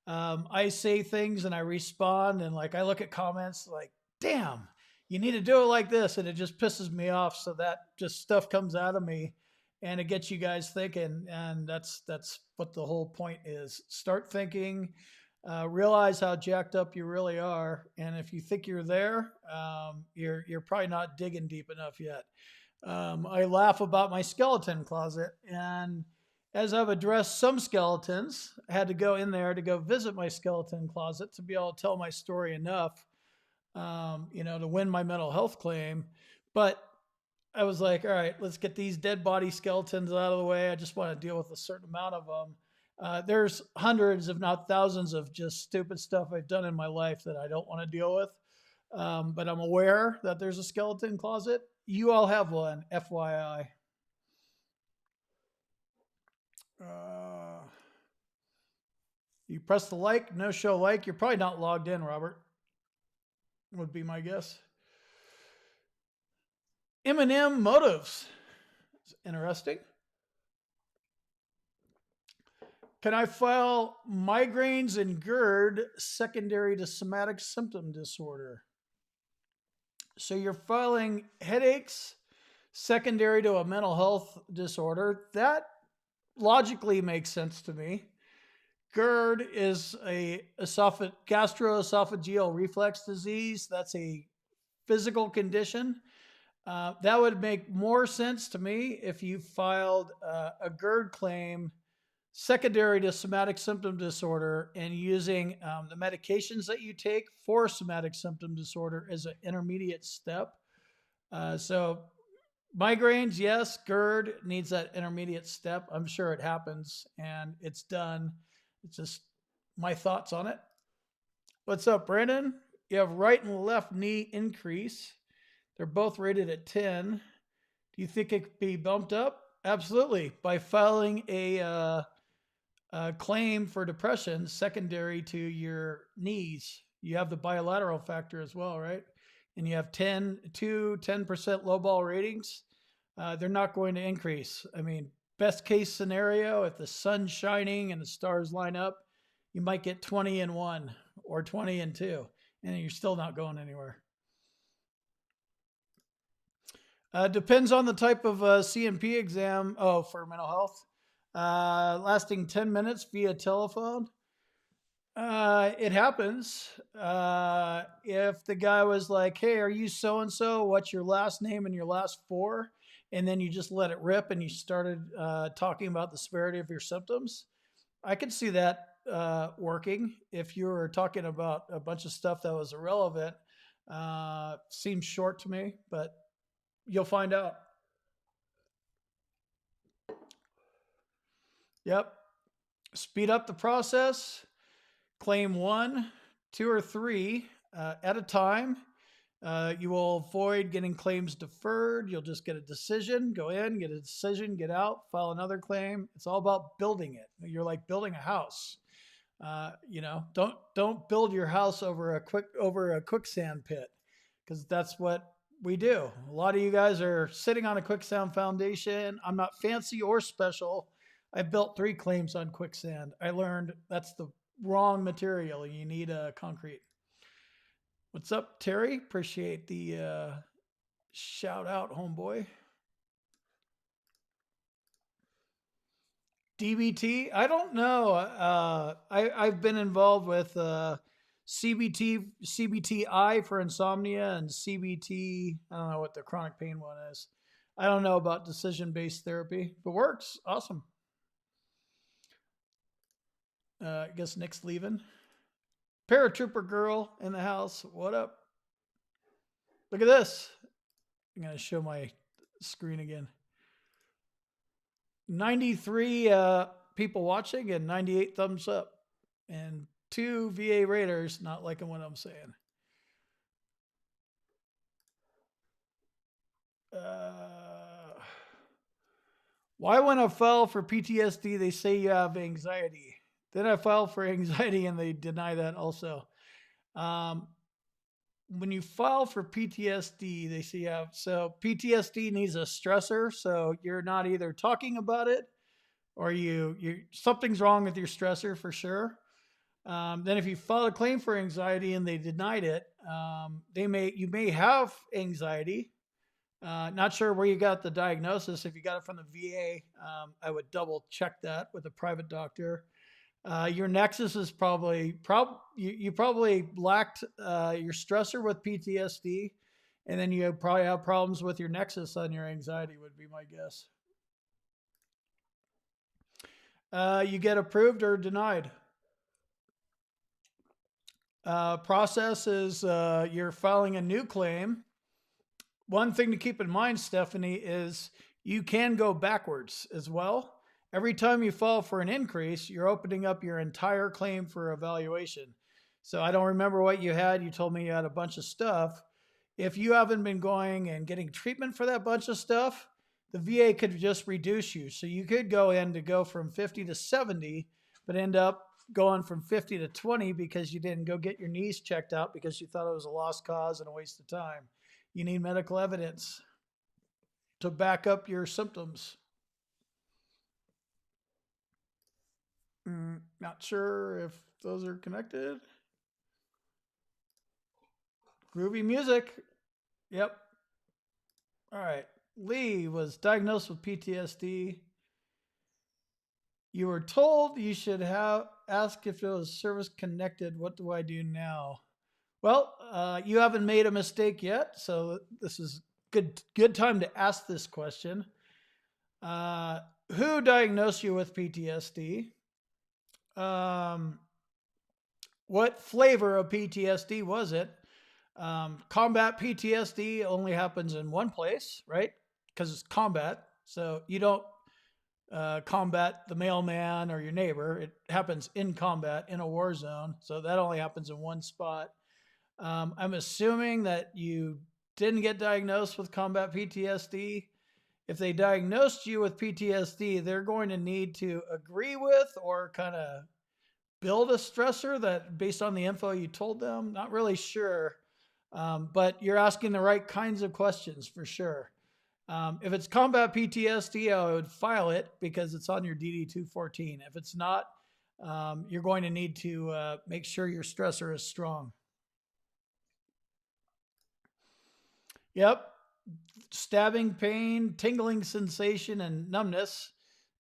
S1: I say things and I respond and like I look at comments like, damn, you need to do it like this. And it just pisses me off. So that just stuff comes out of me and it gets you guys thinking. And that's what the whole point is. Start thinking, realize how jacked up you really are. And if you think you're there, you're probably not digging deep enough yet. I laugh about my skeleton closet, and as I've addressed some skeletons, I had to go in there to go visit my skeleton closet to be able to tell my story enough, to win my mental health claim. But I was like, all right, let's get these dead body skeletons out of the way. I just want to deal with a certain amount of them. There's hundreds, if not thousands, of just stupid stuff I've done in my life that I don't want to deal with. But I'm aware that there's a skeleton closet. You all have one, FYI. You press the like, no show like. You're probably not logged in, Robert, would be my guess. M&M motives. It's interesting. Can I file migraines and GERD secondary to somatic symptom disorder? So you're filing headaches secondary to a mental health disorder. That logically makes sense to me. GERD is a gastroesophageal reflux disease. That's a physical condition. That would make more sense to me if you filed a GERD claim secondary to somatic symptom disorder and using the medications that you take for somatic symptom disorder as an intermediate step. So migraines, yes, GERD needs that intermediate step. I'm sure it happens and it's done. It's just my thoughts on it. What's up, Brandon? You have right and left knee increase. They're both rated at 10. Do you think it could be bumped up? Absolutely. By filing a claim for depression secondary to your knees. You have the bilateral factor as well, right? And you have 10% low ball ratings. They're not going to increase. I mean, best case scenario, if the sun's shining and the stars line up, you might get 20 and 1 or 20 and 2, and you're still not going anywhere. Depends on the type of CNP exam. Oh, for mental health, lasting 10 minutes via telephone. It happens. If the guy was like, "Hey, are you so and so? What's your last name and your last four?" And then you just let it rip and you started talking about the severity of your symptoms, I could see that working. If you were talking about a bunch of stuff that was irrelevant, seems short to me, but you'll find out. Yep. Speed up the process. Claim one, two, or three at a time. You will avoid getting claims deferred. You'll just get a decision, go in, get a decision, get out, file another claim. It's all about building it. You're like building a house. Don't build your house over a quicksand pit, because that's what we do. A lot of you guys are sitting on a quicksand foundation. I'm not fancy or special. I built 3 claims on quicksand. I learned that's the wrong material. You need a concrete. What's up, Terry? Appreciate the shout out, homeboy. DBT? I don't know. I've been involved with CBTI for insomnia, and CBT. I don't know what the chronic pain one is. I don't know about decision-based therapy. If it works, awesome. I guess Nick's leaving. Paratrooper girl in the house. What up? Look at this. I'm going to show my screen again. 93 people watching and 98 thumbs up. And 2 VA raters not liking what I'm saying. Why when I file for PTSD, they say you have anxiety? Then I file for anxiety and they deny that also. When you file for PTSD, they say you have, so PTSD needs a stressor. So you're not either talking about it or you something's wrong with your stressor for sure. Then if you file a claim for anxiety and they denied it, you may have anxiety. Not sure where you got the diagnosis. If you got it from the VA, I would double check that with a private doctor. Your nexus is probably you probably lacked your stressor with PTSD, and then you probably have problems with your nexus on your anxiety. Would be my guess. You get approved or denied. Process is you're filing a new claim. One thing to keep in mind, Stephanie, is you can go backwards as well. Every time you file for an increase, you're opening up your entire claim for evaluation. So I don't remember what you had. You told me you had a bunch of stuff. If you haven't been going and getting treatment for that bunch of stuff, the VA could just reduce you. So you could go from 50 to 70, but end up going from 50 to 20 because you didn't go get your knees checked out because you thought it was a lost cause and a waste of time. You need medical evidence to back up your symptoms. Not sure if those are connected. Groovy music. Yep. All right. Lee was diagnosed with PTSD. You were told you should have asked if it was service connected. What do I do now? Well, you haven't made a mistake yet, so this is good time to ask this question. Who diagnosed you with PTSD? What flavor of PTSD was it? Combat PTSD only happens in one place, right? Because it's combat. So you don't combat the mailman or your neighbor. It happens in combat, in a war zone. So that only happens in one spot. I'm assuming that you didn't get diagnosed with combat PTSD. If they diagnosed you with PTSD, they're going to need to agree with or kind of build a stressor that based on the info you told them. Not really sure, but you're asking the right kinds of questions for sure. If it's combat PTSD, I would file it because it's on your DD 214. If it's not, you're going to need to make sure your stressor is strong. Yep. Stabbing pain, tingling sensation, and numbness.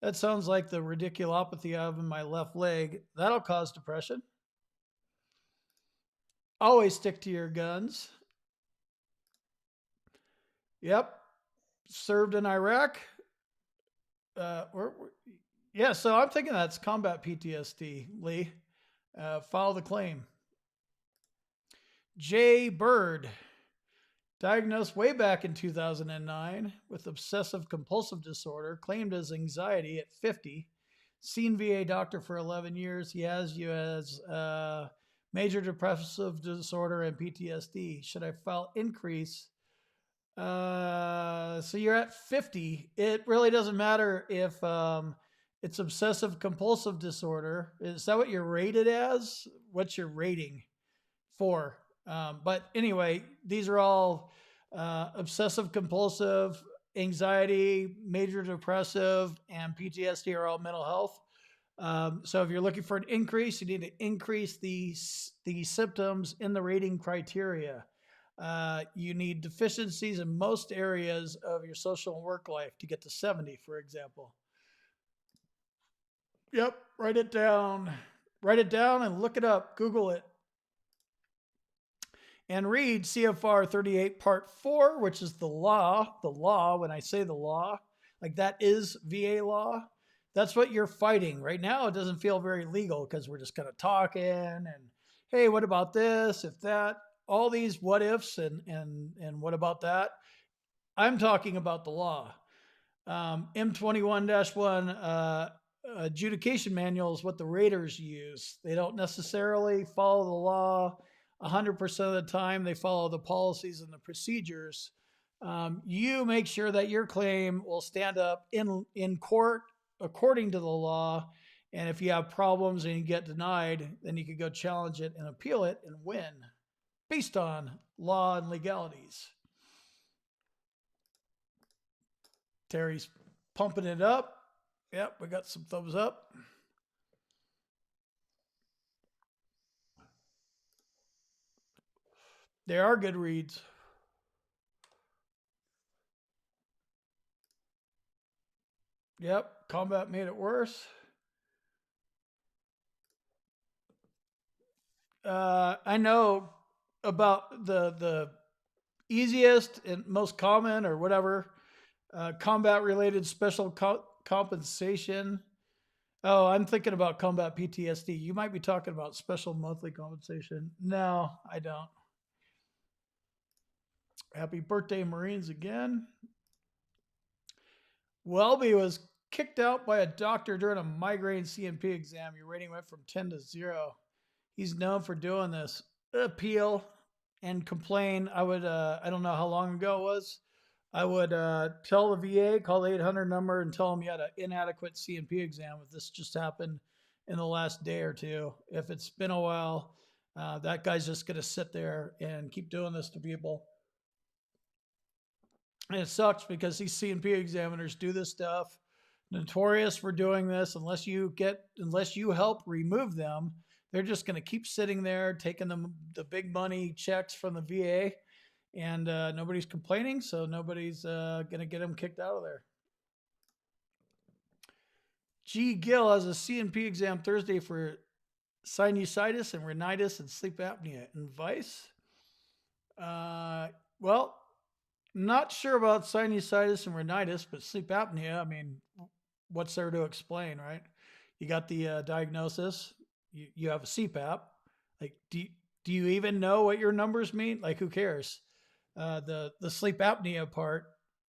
S1: That sounds like the radiculopathy I have in my left leg. That'll cause depression. Always stick to your guns. Yep. Served in Iraq. Uh, yeah, so I'm thinking that's combat PTSD, Lee. File the claim. Jay Bird, diagnosed way back in 2009 with obsessive compulsive disorder, claimed as anxiety at 50, seen VA doctor for 11 years. He has you as major depressive disorder and PTSD. Should I file increase? So you're at 50. It really doesn't matter if it's obsessive compulsive disorder. Is that what you're rated as? What's your rating for? But anyway, these are all obsessive compulsive, anxiety, major depressive, and PTSD are all mental health. So if you're looking for an increase, you need to increase the symptoms in the rating criteria. You need deficiencies in most areas of your social and work life to get to 70, for example. Yep, write it down. Write it down and look it up. Google it. And read CFR 38 Part 4, which is the law. The law, when I say the law, like that is VA law. That's what you're fighting. Right now, it doesn't feel very legal because we're just kind of talking and, hey, what about this, if that, all these what ifs and what about that. I'm talking about the law. M21-1 adjudication manual is what the raters use. They don't necessarily follow the law 100% of the time. They follow the policies and the procedures. You make sure that your claim will stand up in court according to the law. And if you have problems and you get denied, then you can go challenge it and appeal it and win based on law and legalities. Terry's pumping it up. Yep, we got some thumbs up. They are good reads. Yep, combat made it worse. I know about the easiest and most common or whatever combat related special compensation. Oh, I'm thinking about combat PTSD. You might be talking about special monthly compensation. No, I don't. Happy birthday, Marines, again. Welby was kicked out by a doctor during a migraine Cnp exam. Your rating went from 10 to 0. He's known for doing this. Appeal and complain. I would, I don't know how long ago it was. I would tell the VA, call the 800 number and tell them you had an inadequate Cnp exam if this just happened in the last day or two. If it's been a while, that guy's just going to sit there and keep doing this to people. And it sucks because these Cnp examiners do this stuff. Notorious for doing this. Unless you help remove them, they're just going to keep sitting there taking them the big money checks from the VA, and nobody's complaining, so nobody's going to get them kicked out of there. G. Gill has a Cnp exam Thursday for sinusitis and rhinitis and sleep apnea. Advice? Well, not sure about sinusitis and rhinitis, but sleep apnea, I mean, what's there to explain, right? You got the diagnosis. You have a CPAP. Like, do you even know what your numbers mean? Like, who cares? The sleep apnea part.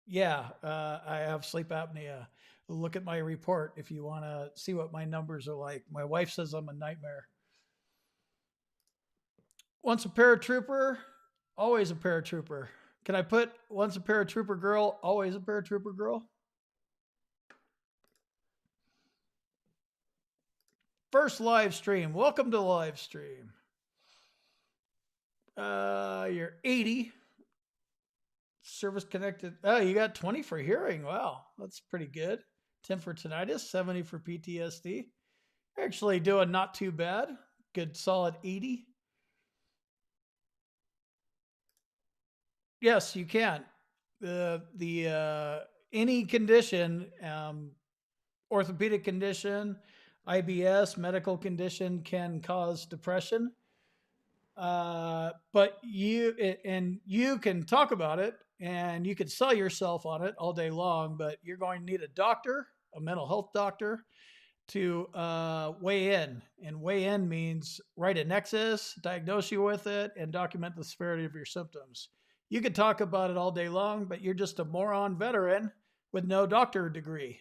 S1: Yeah, I have sleep apnea. Look at my report if you want to see what my numbers are like. My wife says I'm a nightmare. Once a paratrooper, always a paratrooper. Can I put once a paratrooper girl, always a paratrooper girl? First live stream. Welcome to the live stream. You're 80. Service connected. Oh, you got 20 for hearing. Wow, that's pretty good. 10 for tinnitus, 70 for PTSD. Actually doing not too bad. Good solid 80. Yes, you can. Any condition, orthopedic condition, IBS, medical condition can cause depression. But you can talk about it and you can sell yourself on it all day long, but you're going to need a doctor, a mental health doctor, to weigh in. And weigh in means write a nexus, diagnose you with it, and document the severity of your symptoms. You could talk about it all day long, but you're just a moron veteran with no doctor degree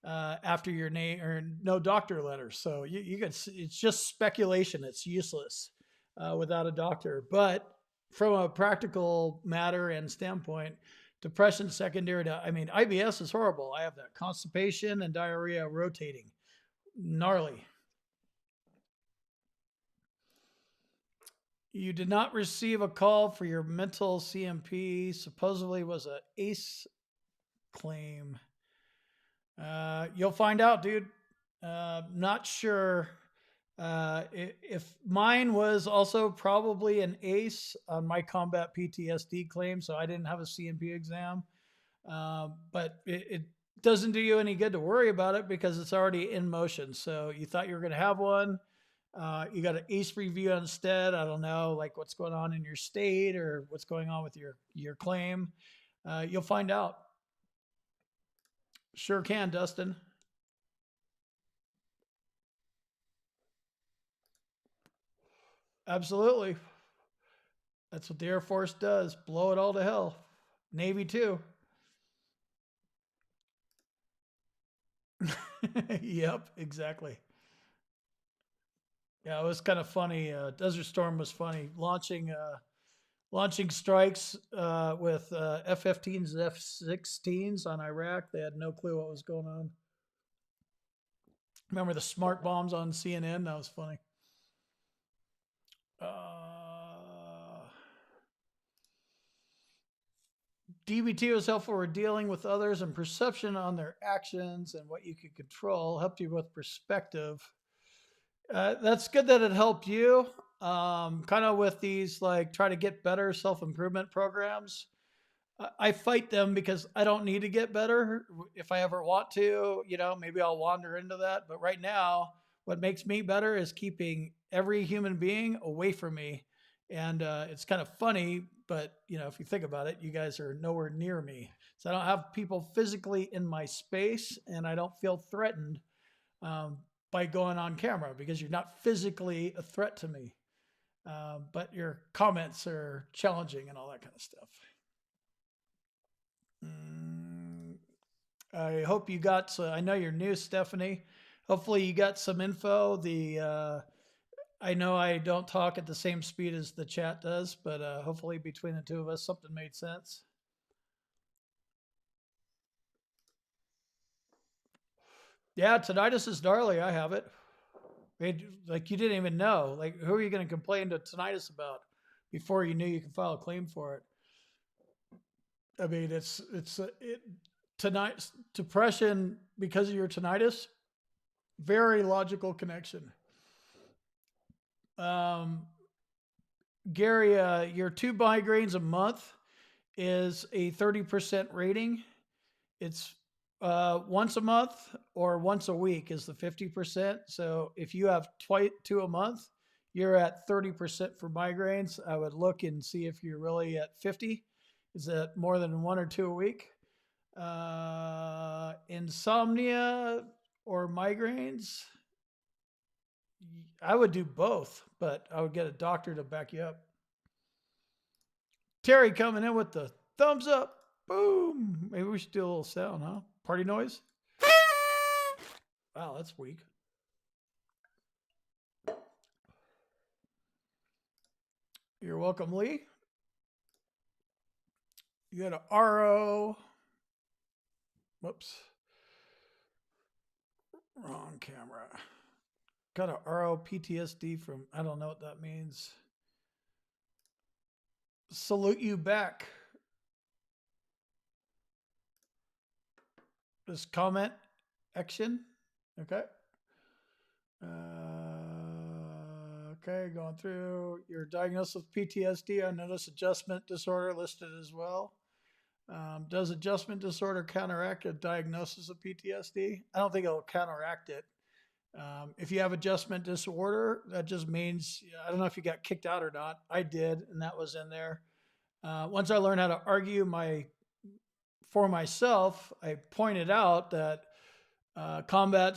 S1: after your name or no doctor letter. So you could, it's just speculation. It's useless without a doctor. But from a practical matter and standpoint, depression secondary to, I mean, IBS is horrible. I have that constipation and diarrhea rotating. Gnarly. You did not receive a call for your mental CNP. Supposedly was a ACE claim. You'll find out, dude. Not sure. If mine was also probably an ACE on my combat PTSD claim, so I didn't have a CNP exam. But it doesn't do you any good to worry about it because it's already in motion. So you thought you were going to have one. You got an ACE review instead. I don't know, like what's going on in your state or what's going on with your claim. You'll find out. Sure can, Dustin. Absolutely. That's what the Air Force does. Blow it all to hell. Navy too. Yep, exactly. Yeah, it was kind of funny. Desert Storm was funny. Launching strikes with F-15s and F-16s on Iraq. They had no clue what was going on. Remember the smart bombs on CNN? That was funny. DBT was helpful for dealing with others and perception on their actions and what you could control. Helped you with perspective. That's good that it helped you. Kind of with these like try to get better self-improvement programs. I fight them because I don't need to get better. If I ever want to, maybe I'll wander into that. But right now, what makes me better is keeping every human being away from me. And it's kind of funny, but if you think about it, you guys are nowhere near me. So I don't have people physically in my space, and I don't feel threatened by going on camera because you're not physically a threat to me. But your comments are challenging and all that kind of stuff. I hope you got. I know you're new, Stephanie. Hopefully, you got some info. I know I don't talk at the same speed as the chat does, but hopefully, between the two of us, something made sense. Yeah, tinnitus is gnarly. I have it. Like you didn't even know. Like, who are you going to complain to tinnitus about before you knew you could file a claim for it? I mean, tonight depression because of your tinnitus. Very logical connection. Gary, your 2 migraines a month is a 30% rating. It's once a month or once a week is the 50%. So if you have 2 a month, you're at 30% for migraines. I would look and see if you're really at 50. Is that more than 1 or 2 a week? Insomnia or migraines? I would do both, but I would get a doctor to back you up. Terry coming in with the thumbs up. Boom. Maybe we should do a little sound, huh? Party noise? Wow, that's weak. You're welcome, Lee. You got a RO. Whoops. Wrong camera. Got a RO PTSD from, I don't know what that means. Salute you back. This comment action. Okay. Okay, going through your diagnosis of PTSD. I notice adjustment disorder listed as well. Does adjustment disorder counteract a diagnosis of PTSD? I don't think it'll counteract it. If you have adjustment disorder, that just means, I don't know if you got kicked out or not. I did, and that was in there. Once I learned how to argue for myself, I pointed out that combat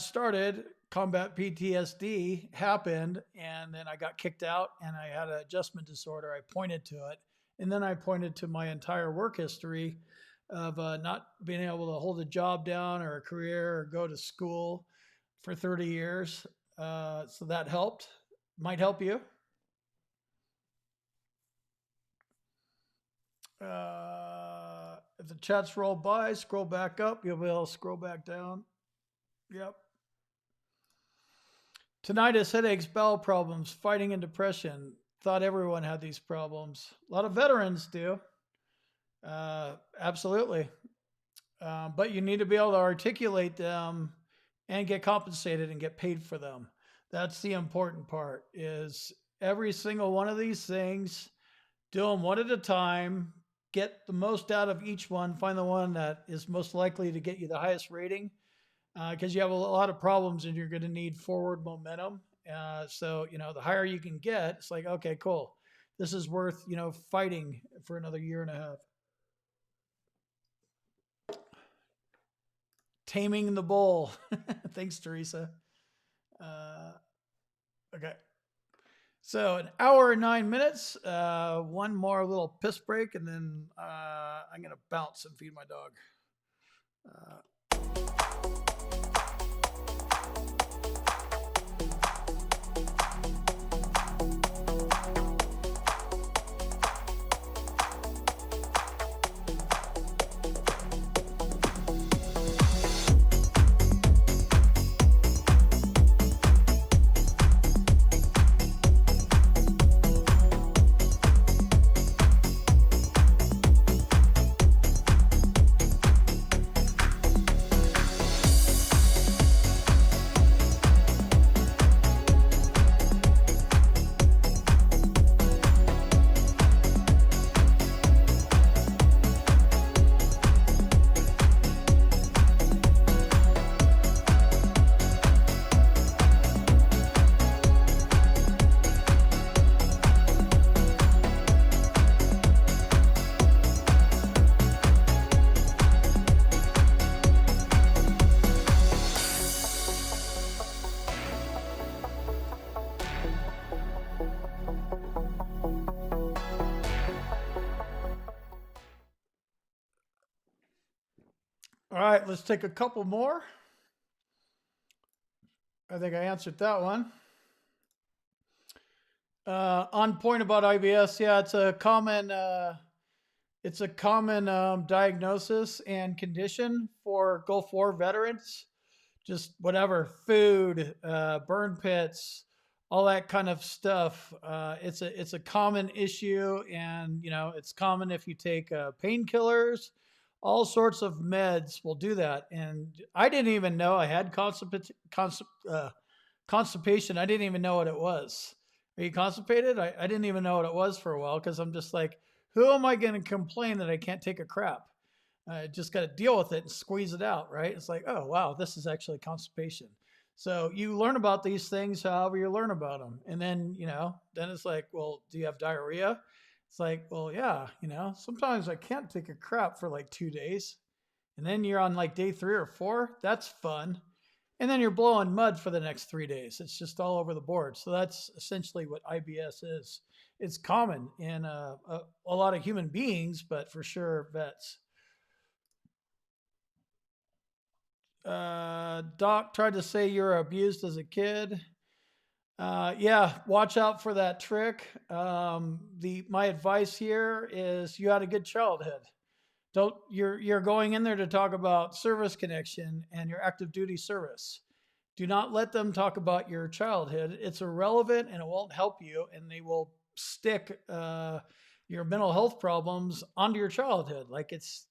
S1: PTSD happened, and then I got kicked out and I had an adjustment disorder. I pointed to it. And then I pointed to my entire work history of not being able to hold a job down or a career or go to school for 30 years. So that helped. Might help you. If the chats roll by, scroll back up. You'll be able to scroll back down. Yep. Tinnitus, headaches, bowel problems, fighting and depression. Thought everyone had these problems. A lot of veterans do. Absolutely. But you need to be able to articulate them and get compensated and get paid for them. That's the important part, is every single one of these things, do them one at a time, get the most out of each one, find the one that is most likely to get you the highest rating, because you have a lot of problems and you're going to need forward momentum. So, the higher you can get, it's like, okay, cool. This is worth, fighting for another year and a half. Taming the bull. Thanks, Teresa. Okay. So 1 hour and 9 minutes, one more little piss break, and then I'm going to bounce and feed my dog. All right, let's take a couple more. I think I answered that one. On point about IBS, yeah, it's a common diagnosis and condition for Gulf War veterans. Just whatever, food, burn pits, all that kind of stuff. It's a common issue, and it's common if you take painkillers. All sorts of meds will do that. And I didn't even know I had constipation. I didn't even know what it was. Are you constipated? I didn't even know what it was for a while, because I'm just like, who am I going to complain that I can't take a crap? I just got to deal with it and squeeze it out, right? It's like, oh, wow, this is actually constipation. So you learn about these things however you learn about them. And then, then it's like, well, do you have diarrhea? It's like, well, yeah, sometimes I can't take a crap for like 2 days. And then you're on like day 3 or 4. That's fun. And then you're blowing mud for the next 3 days. It's just all over the board. So that's essentially what IBS is. It's common in a lot of human beings, but for sure vets. Doc tried to say you were abused as a kid. Yeah, watch out for that trick. My advice here is you had a good childhood. You're going in there to talk about service connection and your active duty service. Do not let them talk about your childhood. It's irrelevant and it won't help you, and they will stick your mental health problems onto your childhood. Like it's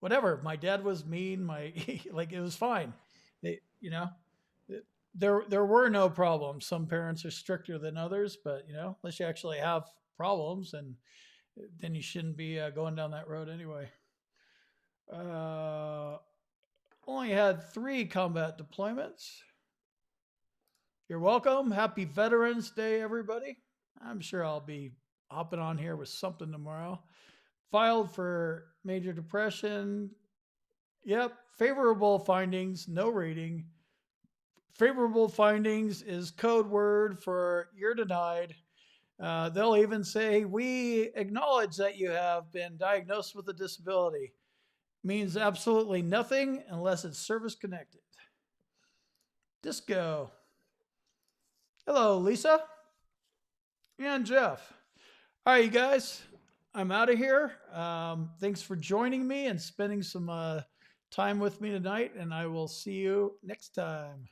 S1: whatever. My dad was mean. Like it was fine. They, there were no problems. Some parents are stricter than others, but unless you actually have problems, and then you shouldn't be going down that road anyway. Only had 3 combat deployments. You're welcome. Happy Veterans Day, everybody. I'm sure I'll be hopping on here with something tomorrow. Filed for major depression. Yep. Favorable findings, no rating. Favorable findings is code word for you're denied. They'll even say, we acknowledge that you have been diagnosed with a disability. Means absolutely nothing unless it's service connected. Disco. Hello, Lisa and Jeff. All right, you guys, I'm out of here. Thanks for joining me and spending some time with me tonight, and I will see you next time.